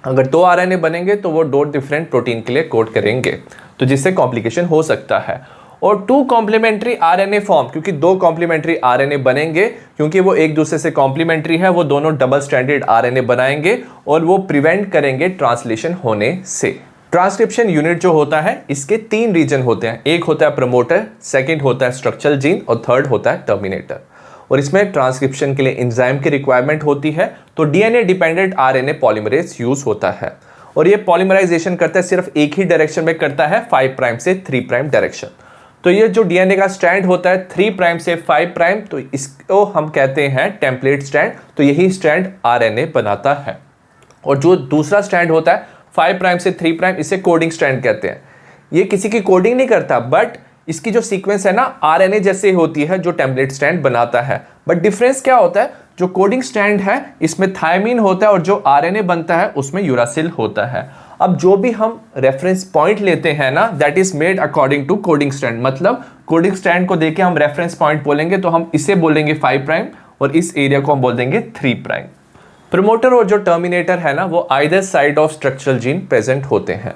Speaker 1: अगर 2 आरएनए बनेंगे तो वो 2 डिफरेंट प्रोटीन के लिए कोड करेंगे, तो जिससे कॉम्प्लिकेशन हो सकता है। और 2 कॉम्प्लीमेंट्री आरएनए फॉर्म, क्योंकि 2 कॉम्प्लीमेंट्री आरएनए बनेंगे, क्योंकि वो एक दूसरे से कॉम्प्लीमेंट्री है, वो दोनों डबल स्ट्रैंडेड आरएनए बनाएंगे और वो प्रिवेंट करेंगे ट्रांसलेशन होने से। ट्रांसक्रिप्शन यूनिट जो होता है, इसके 3 रीजन होते हैं, एक होता है प्रमोटर, सेकंड होता है स्ट्रक्चरल जीन, और थर्ड होता है टर्मिनेटर। और इसमें ट्रांसक्रिप्शन के लिए एंजाइम की रिक्वायरमेंट होती है, तो DNA dependent RNA polymerase use होता है। और ये पॉलीमराइजेशन करता है सिर्फ एक ही डायरेक्शन में करता है, 5 प्राइम से 3 प्राइम डायरेक्शन। तो ये जो डीएनए का स्ट्रैंड होता है 3 प्राइम से 5 प्राइम, तो इसको हम कहते हैं टेम्पलेट स्ट्रैंड। तो यही स्ट्रैंड आरएनए बनाता है। और जो दूसरा स्ट्रैंड होता है 5 प्राइम से 3 प्राइम, इसे कोडिंग स्ट्रैंड कहते हैं। ये किसी की कोडिंग नहीं करता, बट इसकी जो सीक्वेंस है ना आरएनए जैसे होती है जो टेम्पलेट स्ट्रैंड बनाता है। बट डिफरेंस क्या होता है, जो कोडिंग स्ट्रैंड है इसमें थायमीन होता है और जो आरएनए बनता है उसमें यूरासिल होता है। अब जो भी हम रेफरेंस पॉइंट लेते हैं ना, that is made according to coding strand. मतलब कोडिंग स्ट्रैंड को देके हम रेफरेंस पॉइंट बोलेंगे, तो हम इसे बोलेंगे 5 प्राइम और इस एरिया को हम बोल देंगे 3 प्राइम। प्रोमोटर और जो टर्मिनेटर है ना, वो either side of structural gene present होते हैं।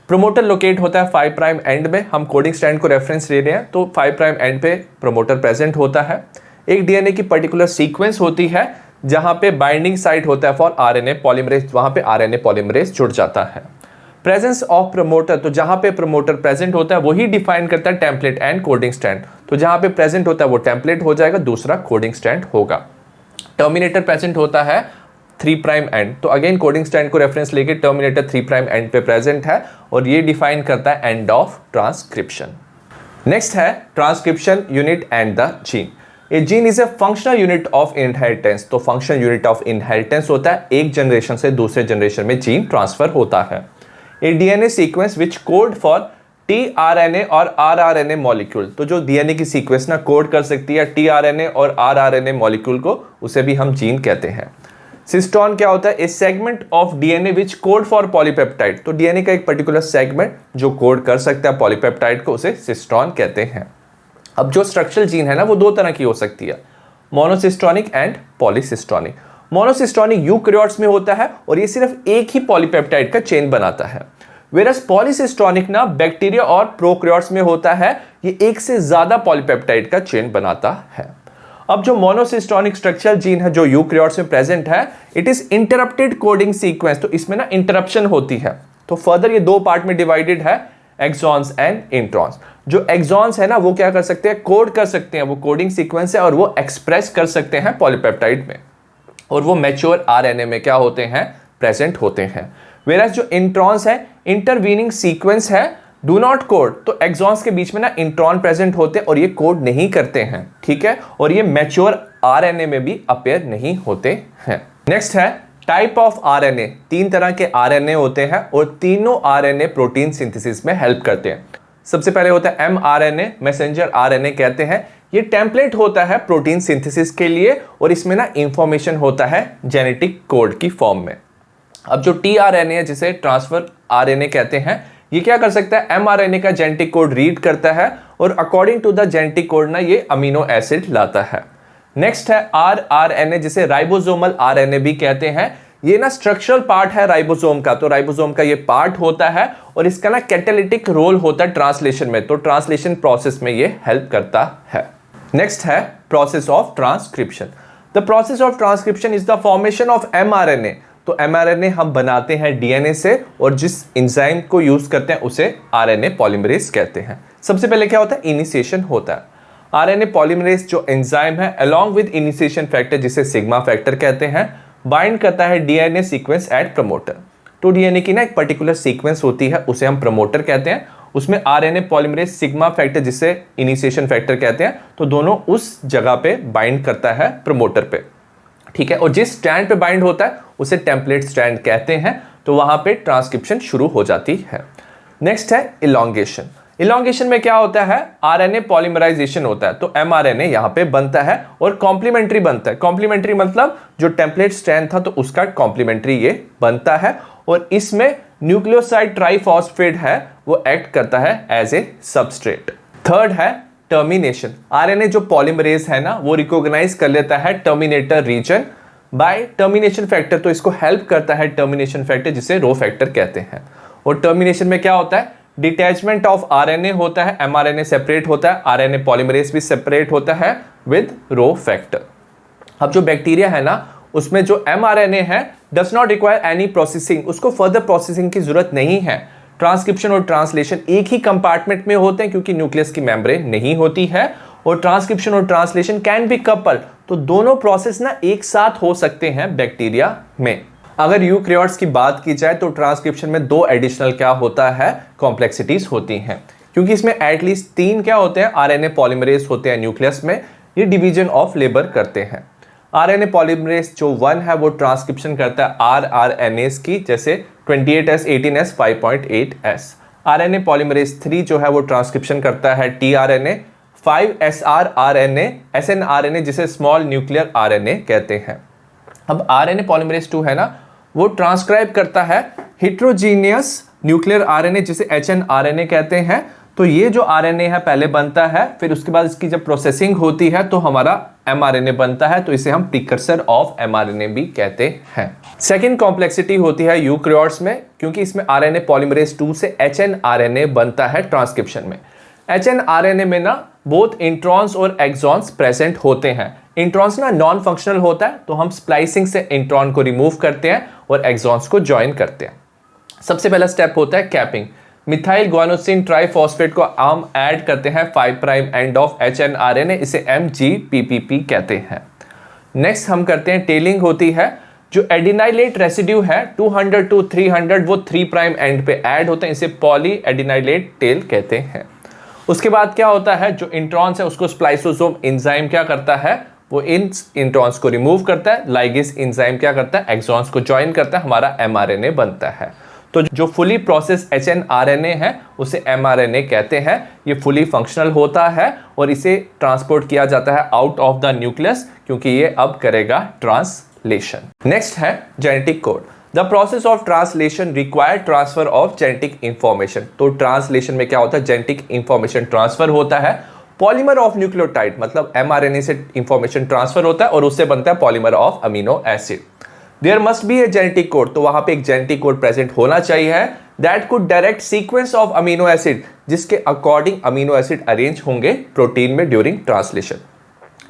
Speaker 1: प्रोमोटर लोकेट होता है 5 प्राइम एंड में, हम कोडिंग स्ट्रैंड को रेफरेंस ले रहे हैं तो 5 प्राइम एंड पे प्रोमोटर प्रेजेंट होता है। एक डीएनए की पर्टिकुलर सीक्वेंस होती है जहां पे बाइंडिंग साइट होता है फॉर आरएनए पॉलीमरेज, वहां पे आरएनए पॉलीमरेज जुड़ जाता है। प्रेजेंस ऑफ प्रमोटर, तो जहां पे प्रमोटर प्रेजेंट होता है वही डिफाइन करता है टेम्पलेट एंड कोडिंग स्ट्रैंड। तो जहां पे प्रेजेंट होता है वो टेम्पलेट हो जाएगा, दूसरा कोडिंग स्ट्रैंड होगा। टर्मिनेटर प्रेजेंट होता है 3 प्राइम एंड, तो अगेन कोडिंग स्ट्रैंड को रेफरेंस लेके टर्मिनेटर 3 प्राइम एंड पे प्रेजेंट है और ये डिफाइन करता है एंड ऑफ ट्रांसक्रिप्शन। नेक्स्ट है transcription unit and the gene. A gene is a functional unit of inheritance. तो फंक्शनल यूनिट ऑफ इनहेरिटेंस होता है एक जनरेशन से दूसरे जनरेशन में जीन ट्रांसफर होता है। A DNA sequence which code for tRNA और आरआरएनए मॉलिक्यूल। तो जो डीएनए की सीक्वेंस ना कोड कर सकती है टीआरएनए और आरआरएनए मॉलिक्यूल को, उसे भी हम जीन कहते हैं। सिस्टोन क्या होता है, a segment of DNA which code for polypeptide. तो डीएनए का एक पर्टिकुलर सेगमेंट जो कोड कर सकता है पॉलीपेप्टाइड को, उसे सिस्टोन कहते हैं। अब जो स्ट्रक्चरल जीन है ना, वो दो तरह की हो सकती है, मोनोसिस्टोनिक एंड पॉलीसिस्टोनिक। मोनोसिस्टोनिक यूकैरियोट्स में होता है और ये सिर्फ एक ही पॉलीपेप्टाइड का चेन बनाता है। वेरस पॉलीसिस्टोनिक ना बैक्टीरिया और प्रोकैरियोट्स में होता है, ये एक से ज्यादा पॉलीपेप्टाइड का चेन बनाता है। अब जो मोनोसिस्टोनिक स्ट्रक्चरल जीन है जो यूकैरियोट्स में प्रेजेंट है, it is interrupted coding sequence. तो इसमें ना इंटरप्शन होती है। तो फर्दर ये दो पार्ट में डिवाइडेड है, एक्सॉन्स एंड इंट्रॉन्स। जो एक्सॉन्स है ना, वो क्या कर सकते हैं, कोड कर सकते हैं, वो कोडिंग सीक्वेंस है और वो एक्सप्रेस कर सकते हैं पॉलीपेप्टाइड में, और वो मैच्योर आरएनए में क्या होते हैं, प्रेजेंट होते हैं। वेरस जो इंट्रॉन्स है, इंटरवीनिंग सीक्वेंस है, डू नॉट कोड। तो एक्सॉन्स के बीच में ना इंट्रॉन प्रेजेंट होते हैं और ये कोड नहीं करते हैं, ठीक है, और ये मैच्योर आरएनए में भी अपेयर नहीं होते हैं। नेक्स्ट है टाइप ऑफ आरएनए। 3 तरह के आरएनए होते हैं और तीनों आरएनए प्रोटीन सिंथेसिस में हेल्प करते हैं। सबसे पहले होता है एमआरएनए, मैसेंजर आरएनए कहते हैं। ये टेम्पलेट होता है प्रोटीन सिंथेसिस के लिए और इसमें ना इंफॉर्मेशन होता है जेनेटिक कोड की फॉर्म में। अब जो टीआरएनए है, जिसे ट्रांसफर आरएनए कहते हैं, ये क्या कर सकता है, एमआरएनए का जेनेटिक कोड रीड करता है और according to the genetic code ना ये अमीनो एसिड लाता है। नेक्स्ट है आरआरएनए, जिसे राइबोसोमल आरएनए भी कहते हैं। ये ना स्ट्रक्चरल पार्ट है राइबोसोम का, तो राइबोसोम का ये पार्ट होता है और इसका ना कैटालिटिक रोल होता है ट्रांसलेशन में, तो ट्रांसलेशन प्रोसेस में ये हेल्प करता है। नेक्स्ट है process of transcription. The process of transcription is the formation of mRNA. तो एमआरएनए हम बनाते हैं डीएनए से और जिस एंजाइम को यूज करते हैं उसे आरएनए पॉलीमरेज कहते हैं। सबसे पहले क्या होता है, इनिशिएशन होता है। आरएनए पॉलीमरेज जो एंजाइम है अलोंग विद इनिशिएशन फैक्टर, जिसे सिग्मा फैक्टर कहते हैं, बाइंड करता है डीएनए सीक्वेंस एट प्रमोटर। तो डीएनए की ना एक पर्टिकुलर सीक्वेंस होती है, उसे हम प्रमोटर कहते हैं। उसमें आरएनए पॉलीमरेज सिग्मा फैक्टर, जिसे इनिशिएशन फैक्टर कहते हैं, तो दोनों उस जगह पे बाइंड करता है प्रमोटर पे, ठीक है। और जिस स्ट्रैंड पे बाइंड होता है उसे टेम्पलेट स्ट्रैंड कहते हैं, तो वहां पे ट्रांसक्रिप्शन शुरू हो जाती है। नेक्स्ट है इलॉन्गेशन। इलॉन्गेशन में क्या होता है, आरएनए पॉलीमराइजेशन होता है, तो एमआरएनए यहां पे बनता है और कॉम्प्लीमेंट्री बनता है। कॉम्प्लीमेंट्री मतलब जो टेम्पलेट स्ट्रैंड था तो उसका कॉम्प्लीमेंट्री ये बनता है और इसमें न्यूक्लियोसाइड ट्राइफॉस्फेट है, वो एक्ट करता है एज ए सबस्ट्रेट। थर्ड है टर्मिनेशन। आरएनए जो पॉलीमरेज है ना, वो रिकॉग्नाइज कर लेता है terminator region by termination factor, तो इसको हेल्प करता है टर्मिनेशन फैक्टर, जिसे रो फैक्टर कहते हैं। और टर्मिनेशन में क्या होता है, डिटैचमेंट ऑफ आरएनए होता है, एमआरएनए सेपरेट होता है, आरएनए पॉलीमरेज भी सेपरेट होता है विद रो फैक्टर। अब जो बैक्टीरिया है ना, उसमें जो एमआरएनए है does not require any processing, उसको फर्दर प्रोसेसिंग की जरूरत नहीं है। ट्रांसक्रिप्शन और ट्रांसलेशन एक ही कंपार्टमेंट में होते हैं क्योंकि न्यूक्लियस की मेम्ब्रेन नहीं होती है, और ट्रांसक्रिप्शन और ट्रांसलेशन कैन बी कपल्ड, तो दोनों प्रोसेस ना एक साथ हो सकते हैं बैक्टीरिया में। अगर यूकैरियोट्स की बात की जाए तो ट्रांसक्रिप्शन में 2 एडिशनल क्या होता है, कॉम्प्लेक्सिटीज होती हैं, क्योंकि इसमें एटलीस्ट 3 क्या होते हैं, आरएनए पॉलीमरेज होते हैं न्यूक्लियस में, ये डिवीजन ऑफ लेबर करते हैं। आरएनए पॉलीमरेज जो 1 है वो ट्रांसक्रिप्शन करता है आरआरएनएस की, जैसे 28S 18S 5.8S। RNA polymerase 3 जो है वो ट्रांसक्रिप्शन करता है टीआरएनए, 5SR-RNA, SNRNA जिसे स्मॉल न्यूक्लियर आरएनए कहते हैं। अब आरएनए पॉलीमरेज 2 है ना, वो ट्रांसक्राइब करता है हेट्रोजीनियस न्यूक्लियर आरएनए जिसे HNRNA कहते हैं। तो ये जो आरएनए है पहले बनता है, फिर उसके बाद इसकी जब प्रोसेसिंग होती है तो हमारा mRNA बनता है, तो इसे हम प्रीकर्सर ऑफ mRNA भी कहते हैं। सेकेंड कॉम्प्लेक्सिटी होती है यूकैरियोट्स में, क्योंकि इसमें आरएनए पॉलीमरेज 2 से HNRNA बनता है ट्रांसक्रिप्शन में। HNRNA में ना बोथ इंट्रॉन्स और एक्सॉन्स प्रेजेंट होते हैं। इंट्रॉन्स ना नॉन फंक्शनल होता है, तो हम स्प्लाइसिंग से इंट्रॉन को रिमूव करते हैं और एक्सॉन्स को ज्वाइन करते हैं। सबसे पहला स्टेप होता है कैपिंग। मिथाइल ग्वानोसिन ट्राइफॉस्फेट को हम ऐड करते हैं 5 प्राइम एंड ऑफ HNRNA, इसे MGPPP कहते हैं। नेक्स्ट हम करते हैं टेलिंग होती है। जो एडिनाइलेट रेसिड्यू है 200 to 300 वो 3 प्राइम एंड पे ऐड होते हैं, इसे पॉली एडिनाइलेट टेल कहते हैं। उसके बाद क्या होता है, जो इंट्रॉन्स है उसको स्प्लाइसोसोम एंजाइम क्या करता है, वो इन इंट्रॉन्स को रिमूव करता है। लाइगेज एंजाइम क्या करता है, एक्सॉन्स को ज्वाइन करता है, हमारा mRNA बनता है। तो जो फुली प्रोसेस HNRNA है उसे mRNA कहते हैं। ये फुली फंक्शनल होता है और इसे ट्रांसपोर्ट किया जाता है आउट ऑफ द न्यूक्लियस, क्योंकि ये अब करेगा ट्रांसलेशन। नेक्स्ट है genetic code. The process of translation require transfer of genetic information. तो ट्रांसलेशन में क्या होता है, जेनेटिक इंफॉर्मेशन ट्रांसफर होता है। पॉलीमर ऑफ न्यूक्लियोटाइड मतलब mRNA से इंफॉर्मेशन ट्रांसफर होता है और उससे बनता है polymer of amino acid. There must be a genetic code, तो वहां पे एक जेनेटिक कोड प्रेजेंट होना चाहिए that could direct sequence of amino acid, जिसके अकॉर्डिंग अमीनो एसिड अरेंज होंगे प्रोटीन में ड्यूरिंग ट्रांसलेशन।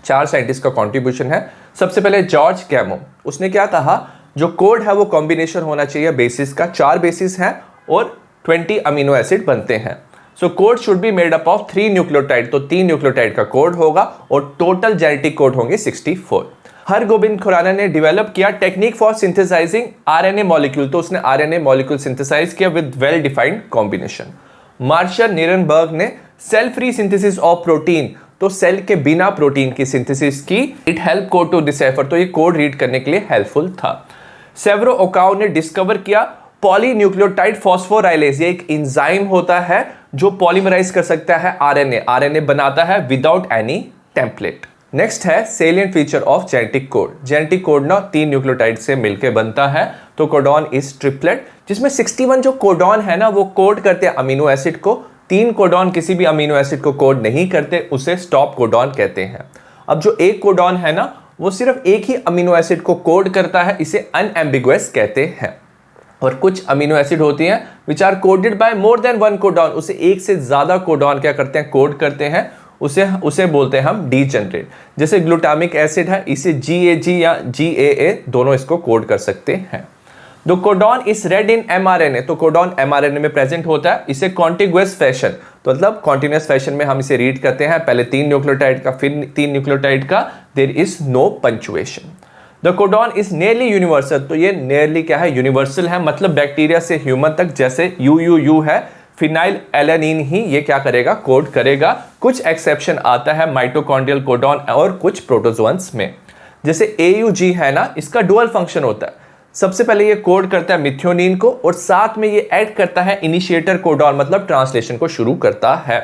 Speaker 1: 4 साइंटिस्ट का कंट्रीब्यूशन है। सबसे पहले जॉर्ज कैमो, उसने क्या कहा, जो कोड है वो कॉम्बिनेशन होना चाहिए बेसिस का, 4 बेसिस हैं और 20 अमीनो एसिड बनते हैं। So code should be made up of 3 nucleotide, तो 3 न्यूक्लियोटाइड का कोड होगा और टोटल जेनेटिक कोड होंगे 64। हरगोबिंद खुराना ने डेवलप किया technique for synthesizing RNA molecule, तो उसने आरएनए मॉलिक्यूल सिंथेसाइज किया with well defined combination. Marshall Nirenberg ने cell free synthesis of protein, तो सेल के बिना प्रोटीन की सिंथेसिस की। It help code to decipher, तो ये कोड रीड करने के लिए हेल्पफुल था। सेवरो ओकाओ ने डिस्कवर किया पॉलीन्यूक्लियोटाइड फॉस्फोराइलेज, ये एक एंजाइम होता है जो पॉलीमराइज कर सकता है आरएनए बनाता है विदाउट एनी टेम्पलेट। नेक्स्ट है salient feature of genetic code. Genetic code ना 3 न्यूक्लियोटाइड से मिलकर बनता है, तो कोडॉन इज ट्रिपलेट, जिसमें 61 जो कोडॉन है ना वो कोड करते हैं अमीनो एसिड को। 3 कोडॉन किसी भी अमीनो एसिड को कोड नहीं करते, उसे स्टॉप कोडॉन कहते हैं। अब जो एक कोडॉन है ना वो सिर्फ एक ही अमीनो एसिड को कोड करता है, इसे अनएम्बिगुअस कहते हैं। और कुछ अमीनो एसिड होती हैं which are coded by more than 1 codon, उसे एक से ज्यादा कोडॉन क्या करते हैं, कोड करते हैं, उसे बोलते हैं हम डीजेनरेट। जैसे ग्लूटामिक एसिड है, इसे GAG या GAA दोनों इसको कोड कर सकते हैं। The codon is red in mRNA, तो कोडॉन mRNA में प्रेजेंट होता है, इसे कॉन्टिग्युअस फैशन, तो मतलब कॉन्टिन्यूअस फैशन में हम इसे रीड करते हैं, पहले 3 न्यूक्लियोटाइड का फिर 3 न्यूक्लियोटाइड का, there is no punctuation. The codon is nearly universal, तो ये नियरली क्या है, यूनिवर्सल है, मतलब बैक्टीरिया से ह्यूमन तक जैसे UUU है, फिनाइल एलानिन ही ये क्या करेगा, कोड करेगा। कुछ एक्सेप्शन आता है माइटोकॉन्ड्रियल कोडॉन और कुछ प्रोटोजोअन्स में, जैसे AUG है ना, इसका डुअल फंक्शन होता है। सबसे पहले ये कोड करता है मिथ्योनिन को और साथ में ये ऐड करता है इनिशिएटर कोडॉन, मतलब ट्रांसलेशन को शुरू करता है।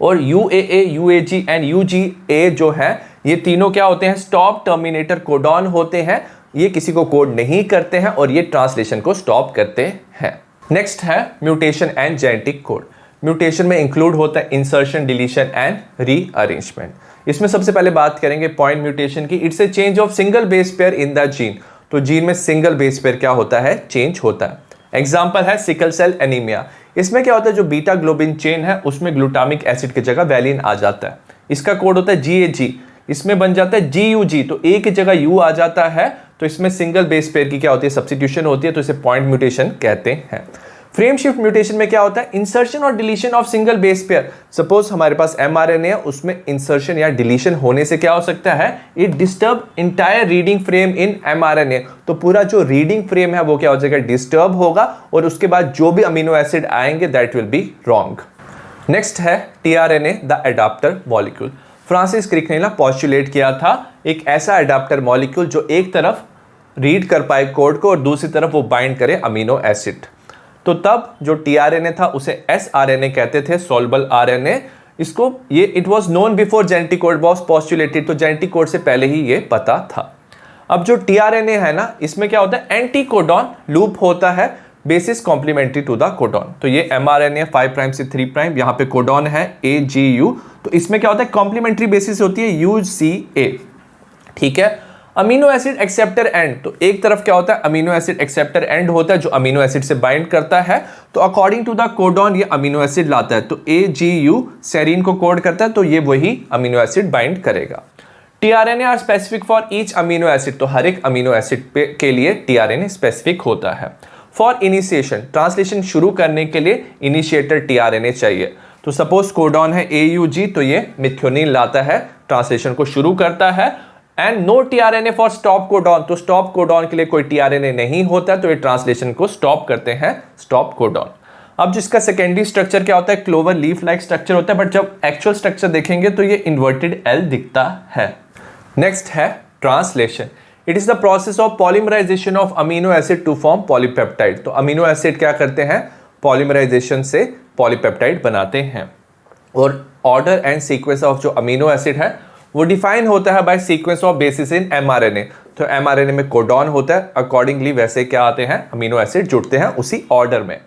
Speaker 1: और UAA, UAG एंड UGA जो है ये तीनों क्या होते हैं, स्टॉप टर्मिनेटर कोडॉन होते हैं, ये किसी को कोड नहीं करते हैं और ये ट्रांसलेशन को स्टॉप करते हैं। नेक्स्ट है mutation and genetic code. Mutation में इंक्लूड होता है इंसर्शन, डिलीशन एंड रीअरेंजमेंट। इसमें सबसे पहले बात करेंगे पॉइंट म्यूटेशन की। It's a change of single base pair in the gene, तो जीन में सिंगल बेस पेयर क्या होता है, चेंज होता है। एग्जाम्पल है सिकल सेल एनीमिया। इसमें क्या होता है, जो बीटा ग्लोबिन चेन है उसमें ग्लूटामिक एसिड की जगह वैलिन आ जाता है, इसका कोड होता है GAG, इसमें बन जाता है GUG, तो A की जगह U आ जाता है, तो इसमें सिंगल बेस पेयर की क्या होती है, सब्स्टिट्यूशन होती है, तो इसे पॉइंट म्यूटेशन कहते हैं। फ्रेम शिफ्ट म्यूटेशन में क्या होता है, इंसर्शन और deletion of single base pair. Suppose हमारे पास mRNA है, उसमें इंसर्शन या डिलीशन होने से क्या हो सकता है, it disturb entire reading frame in mRNA। तो पूरा जो रीडिंग फ्रेम है वो क्या हो जाएगा, डिस्टर्ब होगा, और उसके बाद जो भी अमीनो एसिड आएंगे that will be wrong. Next है tRNA the adaptor molecule. Francis Crick ने पॉस्टुलेट किया था एक ऐसा एडाप्टर मॉलिक्यूल जो एक तरफ रीड कर पाए कोड को और दूसरी तरफ वो बाइंड करे अमीनो एसिड। तो तब जो tRNA था उसे sRNA कहते थे, सॉल्युबल RNA। इसको ये it was known before genetic code was postulated, तो जेनेटिक कोड से पहले ही ये पता था। अब जो tRNA है ना, इसमें क्या होता है, एंटी कोडॉन लूप होता है, bases complementary to the codon. तो ये mRNA 5 प्राइम से 3 प्राइम, यहाँ पे कोडॉन है AGU, तो इसमें क्या होता है, कॉम्प्लीमेंट्री बेसिस होती है UCA। ठीक है, अमीनो एसिड एक्सेप्टर एंड, तो एक तरफ क्या होता है, अमीनो एसिड एक्सेप्टर एंड होता है जो अमीनो एसिड से बाइंड करता है। तो अकॉर्डिंग टू द कोडॉन ये अमीनो एसिड लाता है, तो AGU सेरीन को कोड करता है, तो ये वही अमीनो एसिड बाइंड करेगा। tRNA are specific for each amino acid, तो हर एक अमीनो एसिड के लिए tRNA स्पेसिफिक होता है। फॉर इनिशिएशन, ट्रांसलेशन शुरू करने के लिए इनिशिएटर tRNA चाहिए। तो सपोज कोडॉन है AUG, तो ये मिथ्योनिन लाता है, ट्रांसलेशन को शुरू करता है। And no tRNA for stop codon, तो स्टॉप कोडॉन के लिए कोई tRNA नहीं होता, तो ये ट्रांसलेशन को स्टॉप करते हैं, स्टॉप कोडॉन। अब जिसका सेकेंडरी स्ट्रक्चर क्या होता है, क्लोवर लीफ लाइक स्ट्रक्चर होता है, बट जब एक्चुअल स्ट्रक्चर देखेंगे तो ये इन्वर्टेड L दिखता है। नेक्स्ट है translation. It is the process of polymerisation of amino acid to form polypeptide. तो अमीनो एसिड क्या करते हैं, पॉलीमराइजेशन से पॉलीपेप्टाइड बनाते हैं। और ऑर्डर एंड सीक्वेंस ऑफ जो अमीनो एसिड है वो डिफाइन होता है by sequence of bases in mRNA। तो mRNA में कोडॉन होता है, अकॉर्डिंगली वैसे क्या आते हैं, अमीनो एसिड जुड़ते हैं उसी ऑर्डर में।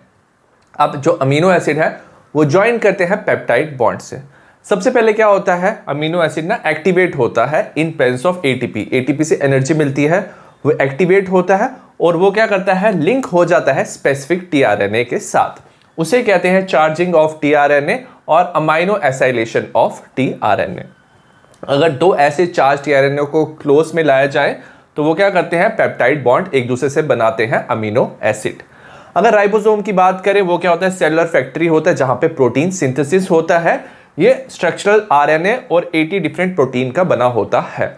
Speaker 1: अब जो अमीनो एसिड है वो ज्वाइन करते हैं पेप्टाइड बॉन्ड से। सबसे पहले क्या होता है, अमीनो एसिड ना एक्टिवेट होता है इन प्रेजेंस ऑफ ATP। ATP से एनर्जी मिलती है, वो एक्टिवेट होता है और वो क्या करता है, लिंक हो जाता है स्पेसिफिक tRNA के साथ। उसे कहते हैं चार्जिंग ऑफ tRNA और अमाइनो एसाइलेशन ऑफ tRNA। अगर दो ऐसे चार्ज tRNA को क्लोज में लाया जाए तो वो क्या करते हैं, पेप्टाइड बॉन्ड एक दूसरे से बनाते हैं अमीनो एसिड। अगर राइबोसोम की बात करें, वो क्या होता है, सेलुलर फैक्ट्री होता है जहां पे प्रोटीन सिंथेसिस होता है। ये स्ट्रक्चरल RNA और 80 डिफरेंट प्रोटीन का बना होता है।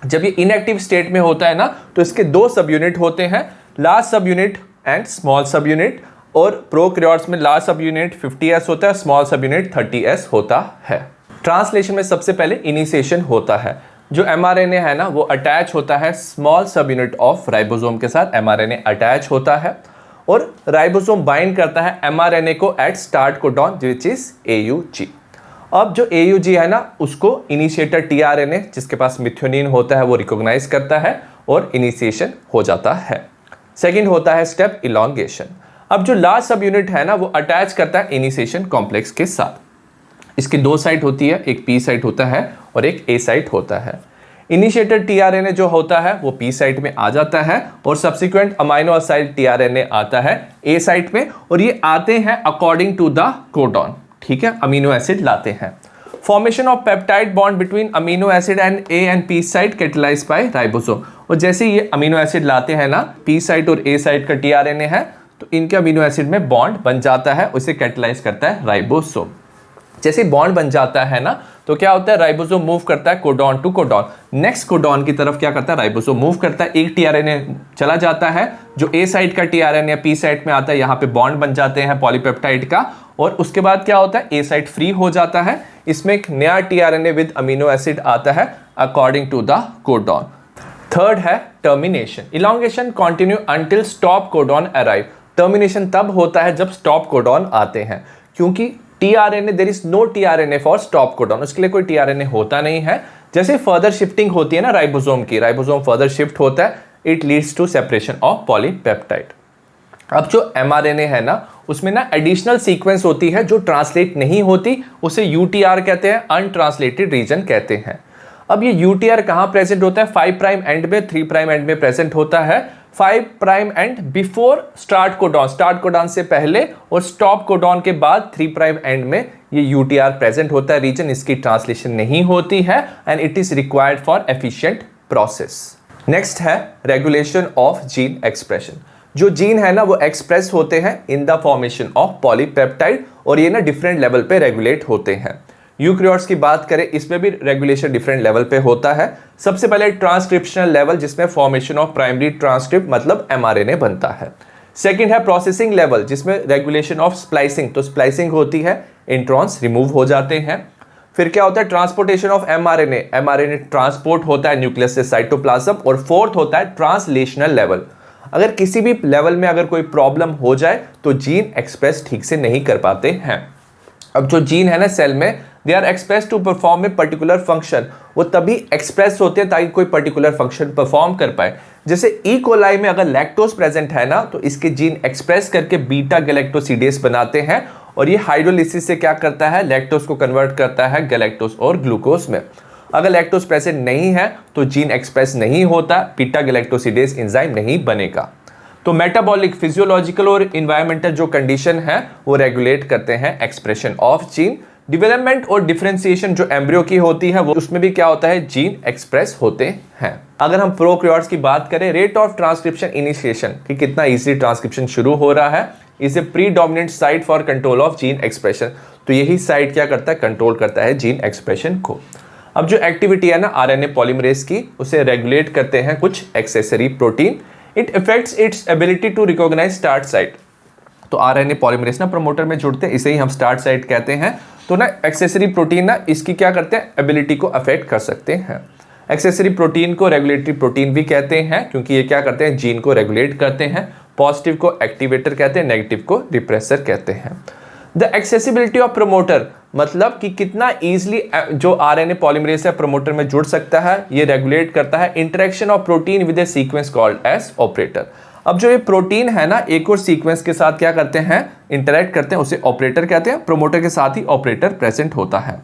Speaker 1: जब ये इनएक्टिव स्टेट में होता है ना, तो इसके दो सब यूनिट होते हैं, लार्ज सब यूनिट एंड स्मॉल सब यूनिट। और प्रोकैरियोट्स में लार्ज सब यूनिट 50S होता है, स्मॉल सब यूनिट 30S होता है। ट्रांसलेशन में सबसे पहले इनिशिएशन होता है। जो mRNA है ना वो अटैच होता है स्मॉल सब यूनिट ऑफ राइबोसोम के साथ, mRNA अटैच होता है और राइबोसोम बाइंड करता है mRNA को at start codon which is AUG। अब जो AUG है ना उसको इनिशिएटर tRNA जिसके पास मिथ्योनिन होता है वो रिकॉग्नाइज करता है और इनिशिएशन हो जाता है। सेकेंड होता है स्टेप इलॉन्गेशन। अब जो लास्ट सब यूनिट है ना वो अटैच करता है इनिशिएशन कॉम्प्लेक्स के साथ। इसकी दो साइट होती है, एक P साइट होता है और एक A साइट होता है। इनिशिएटर tRNA जो होता है वो P साइट में आ जाता है और सब्सिक्वेंट अमाइनो एसिड tRNA आता है A साइट में, और ये आते हैं अकॉर्डिंग टू द कोडॉन। ठीक है, अमीनो एसिड लाते हैं। Formation of peptide bond between amino acid and A and P site catalysed by ribosome. और जैसे ये अमीनो एसिड लाते हैं ना, P साइट और A साइट का tRNA है, तो इनके अमीनो एसिड में बॉन्ड बन जाता है, उसे कैटेलाइज करता है राइबोसोम। जैसे बॉन्ड बन जाता है ना तो क्या होता है, राइबोसोम मूव करता है codon to codon. Next codon की तरफ क्या करता है, राइबोसोम मूव करता है। एक tRNA चला जाता है जो A साइट का tRNA P साइट में आता है, यहाँ पे बॉन्ड बन जाते हैं पॉलीपेप्टाइड का, और उसके बाद क्या होता है, A साइट फ्री हो जाता है। इसमें एक नया tRNA विद अमीनो एसिड आता है according to the codon. Third है termination. Elongation continue until stop codon arrive. Termination तब होता है जब स्टॉप कोडॉन आते हैं, क्योंकि tRNA there is no tRNA for stop codon, उसके लिए कोई tRNA होता नहीं है। जैसे फर्दर शिफ्टिंग होती है ना राइबोसोम की, राइबोसोम फर्दर शिफ्ट होता है, it leads to separation of polypeptide. अब जो mRNA है ना उसमें ना एडिशनल सीक्वेंस होती है जो ट्रांसलेट नहीं होती, उसे UTR कहते हैं, अनट्रांसलेटेड रीजन कहते हैं। अब ये UTR कहाँ प्रेजेंट होता है, 5 प्राइम एंड में, 3 प्राइम एंड में प्रेजेंट होता है। 5 prime and before start codon, start codon से पहले, और स्टॉप कोडॉन के बाद 3 प्राइम एंड में ये UTR प्रेजेंट होता है रीजन। इसकी ट्रांसलेशन नहीं होती है and it is required for efficient process. Next है रेगुलेशन ऑफ जीन एक्सप्रेशन। जो जीन है ना वो एक्सप्रेस होते हैं in the formation of polypeptide, और ये ना डिफरेंट लेवल पे रेगुलेट होते हैं। यूकैरियोट्स की बात करें, इसमें भी रेगुलेशन डिफरेंट लेवल पे होता है। सबसे पहले ट्रांसक्रिप्शनल लेवल, जिसमें फॉर्मेशन ऑफ प्राइमरी ट्रांसक्रिप्ट मतलब एमआरएनए बनता है। सेकंड है प्रोसेसिंग लेवल, जिसमें रेगुलेशन ऑफ स्प्लाइसिंग, तो स्प्लाइसिंग होती है, इंट्रॉन्स रिमूव हो जाते हैं। फिर क्या होता है, transportation of mRNA, mRNA transport होता है न्यूक्लियस से साइटोप्लाज्म। और फोर्थ होता है ट्रांसलेशनल लेवल, अगर किसी भी लेवल में अगर कोई प्रॉब्लम हो जाए तो जीन एक्सप्रेस ठीक से नहीं कर पाते हैं। अब जो जीन है ना सेल में, they are express to perform a particular function, वो तभी एक्सप्रेस होते हैं ताकि कोई पर्टिकुलर फंक्शन परफॉर्म कर पाए। जैसे ई कोलाई में अगर लैक्टोज प्रेजेंट है ना, तो इसके जीन एक्सप्रेस करके बीटा गैलेक्टोसिडेस बनाते हैं, और ये हाइड्रोलिसिस से क्या करता है, लैक्टोज को कन्वर्ट करता है गैलेक्टोज और ग्लूकोज में। अगर लैक्टोज प्रेजेंट नहीं है तो जीन एक्सप्रेस नहीं होता, बीटा गैलेक्टोसिडेस एंजाइम नहीं बनेगा। तो मेटाबॉलिक, फिजियोलॉजिकल और इन्वायरमेंटल जो कंडीशन है वो रेगुलेट करते हैं एक्सप्रेशन ऑफ जीन। डेवलपमेंट और डिफरेंशिएशन जो एम्ब्रियो की होती है वो, उसमें भी क्या होता है, जीन एक्सप्रेस होते हैं। अगर हम प्रोकैरियोट्स की बात करें, रेट ऑफ ट्रांसक्रिप्शन इनिशिएशन कि कितना इजी ट्रांसक्रिप्शन शुरू हो रहा है, is a predominant site for control of gene expression. तो यही साइट क्या करता है, कंट्रोल करता है जीन एक्सप्रेशन को। अब जो एक्टिविटी है ना आरएनए पॉलीमरेज की, उसे रेगुलेट करते हैं कुछ accessory protein. It affects its ability to recognise start site. तो आरएनए पॉलीमरेज ना प्रमोटर में जुड़ते हैं, इसे ही हम स्टार्ट साइट कहते हैं। तो ना एक्सेसरी प्रोटीन ना इसकी क्या करते हैं, एबिलिटी को अफेक्ट कर सकते हैं। एक्सेसरी प्रोटीन को रेगुलेटरी प्रोटीन भी कहते हैं, क्योंकि ये क्या करते हैं, जीन को रेगुलेट करते हैं। पॉजिटिव को एक्टिवेटर कहते हैं, नेगेटिव को रिप्रेसर कहते हैं। द एक्सेसिबिलिटी ऑफ प्रमोटर, मतलब कि कितना इजीली जो आरएनए पॉलीमरेज है प्रमोटर में जुड़ सकता है, ये रेगुलेट करता है interaction of protein with a sequence called as operator. अब जो ये प्रोटीन है ना एक और सीक्वेंस के साथ क्या करते हैं, इंटरेक्ट करते हैं, उसे ऑपरेटर कहते हैं। प्रमोटर के साथ ही ऑपरेटर प्रेजेंट होता है।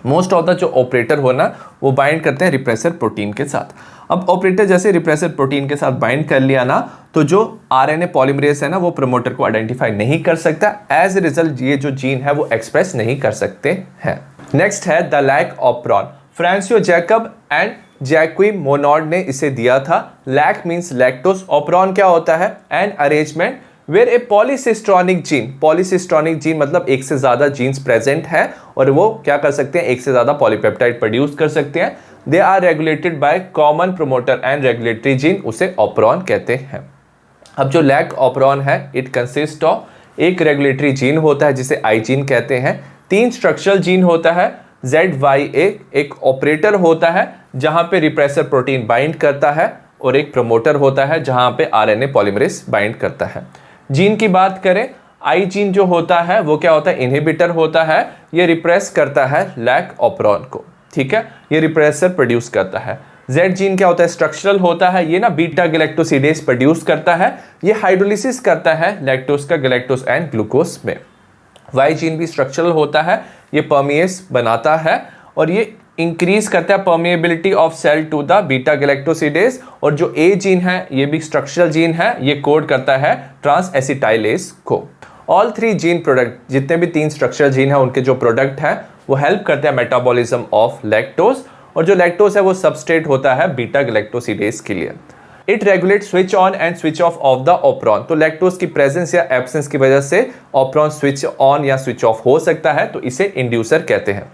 Speaker 1: मोस्ट ऑफ द जो ऑपरेटर हो ना वो बाइंड करते हैं रिप्रेसर प्रोटीन के साथ। अब ऑपरेटर जैसे रिप्रेसर प्रोटीन के साथ बाइंड कर लिया ना, तो जो आरएनए पॉलीमरेज है ना वो प्रमोटर को आइडेंटिफाई नहीं कर सकता। एज ए रिजल्ट ये जो जीन है वो एक्सप्रेस नहीं कर सकते हैं। नेक्स्ट है the lac operon. Francois Jacob and Jacques Monod ने इसे दिया था। लैक मीन्स लैक्टोज, ऑपरॉन क्या होता है, an arrangement where a polycistronic gene, polycistronic gene मतलब एक से ज्यादा जीन्स प्रेजेंट है और वो क्या कर सकते हैं, एक से ज्यादा पॉलीपेप्टाइड प्रोड्यूस कर सकते हैं। They are regulated by common promoter and regulatory gene, उसे ऑपरॉन कहते हैं। अब जो लैक ऑपरॉन है, इट कंसिस्ट ऑफ एक रेगुलेटरी जीन होता है जिसे आई जीन कहते हैं, 3 स्ट्रक्चरल जीन होता है ZYA, एक ऑपरेटर होता है जहां पे रिप्रेसर प्रोटीन बाइंड करता है, और एक प्रमोटर होता है जहां पे आरएनए पॉलीमरेज बाइंड करता है। जीन की बात करें, आई जीन जो होता है वो क्या होता है, इनहिबिटर होता है, ये रिप्रेस करता है लैक ऑपरॉन को, ठीक है, ये रिप्रेसर प्रोड्यूस करता है। जेड जीन क्या होता है, स्ट्रक्चरल होता है, ये ना बीटा गैलेक्टोसिडेस प्रोड्यूस करता है, ये हाइड्रोलिसिस करता है लैक्टोज का गैलेक्टोज एंड ग्लूकोज में। वाई जीन भी स्ट्रक्चरल होता है, ये परमिएस बनाता है और ये इंक्रीज करता है permeability of cell to the beta galactosidase. और जो ए जीन है ये भी स्ट्रक्चरल जीन है, ये कोड करता है ट्रांस एसिटाइलेज को। ऑल 3 जीन प्रोडक्ट, जितने भी 3 स्ट्रक्चरल जीन है उनके जो प्रोडक्ट है वो हेल्प करते हैं मेटाबॉलिज्म ऑफ लैक्टोज, और जो लैक्टोज है वो सबस्ट्रेट होता है बीटा गैलेक्टोसिडेस के लिए। It regulate switch on and switch off the operon, तो लैक्टोज की प्रेजेंस या एब्सेंस की वजह से ऑपरॉन स्विच ऑन या स्विच ऑफ हो सकता है, तो इसे इंड्यूसर कहते हैं।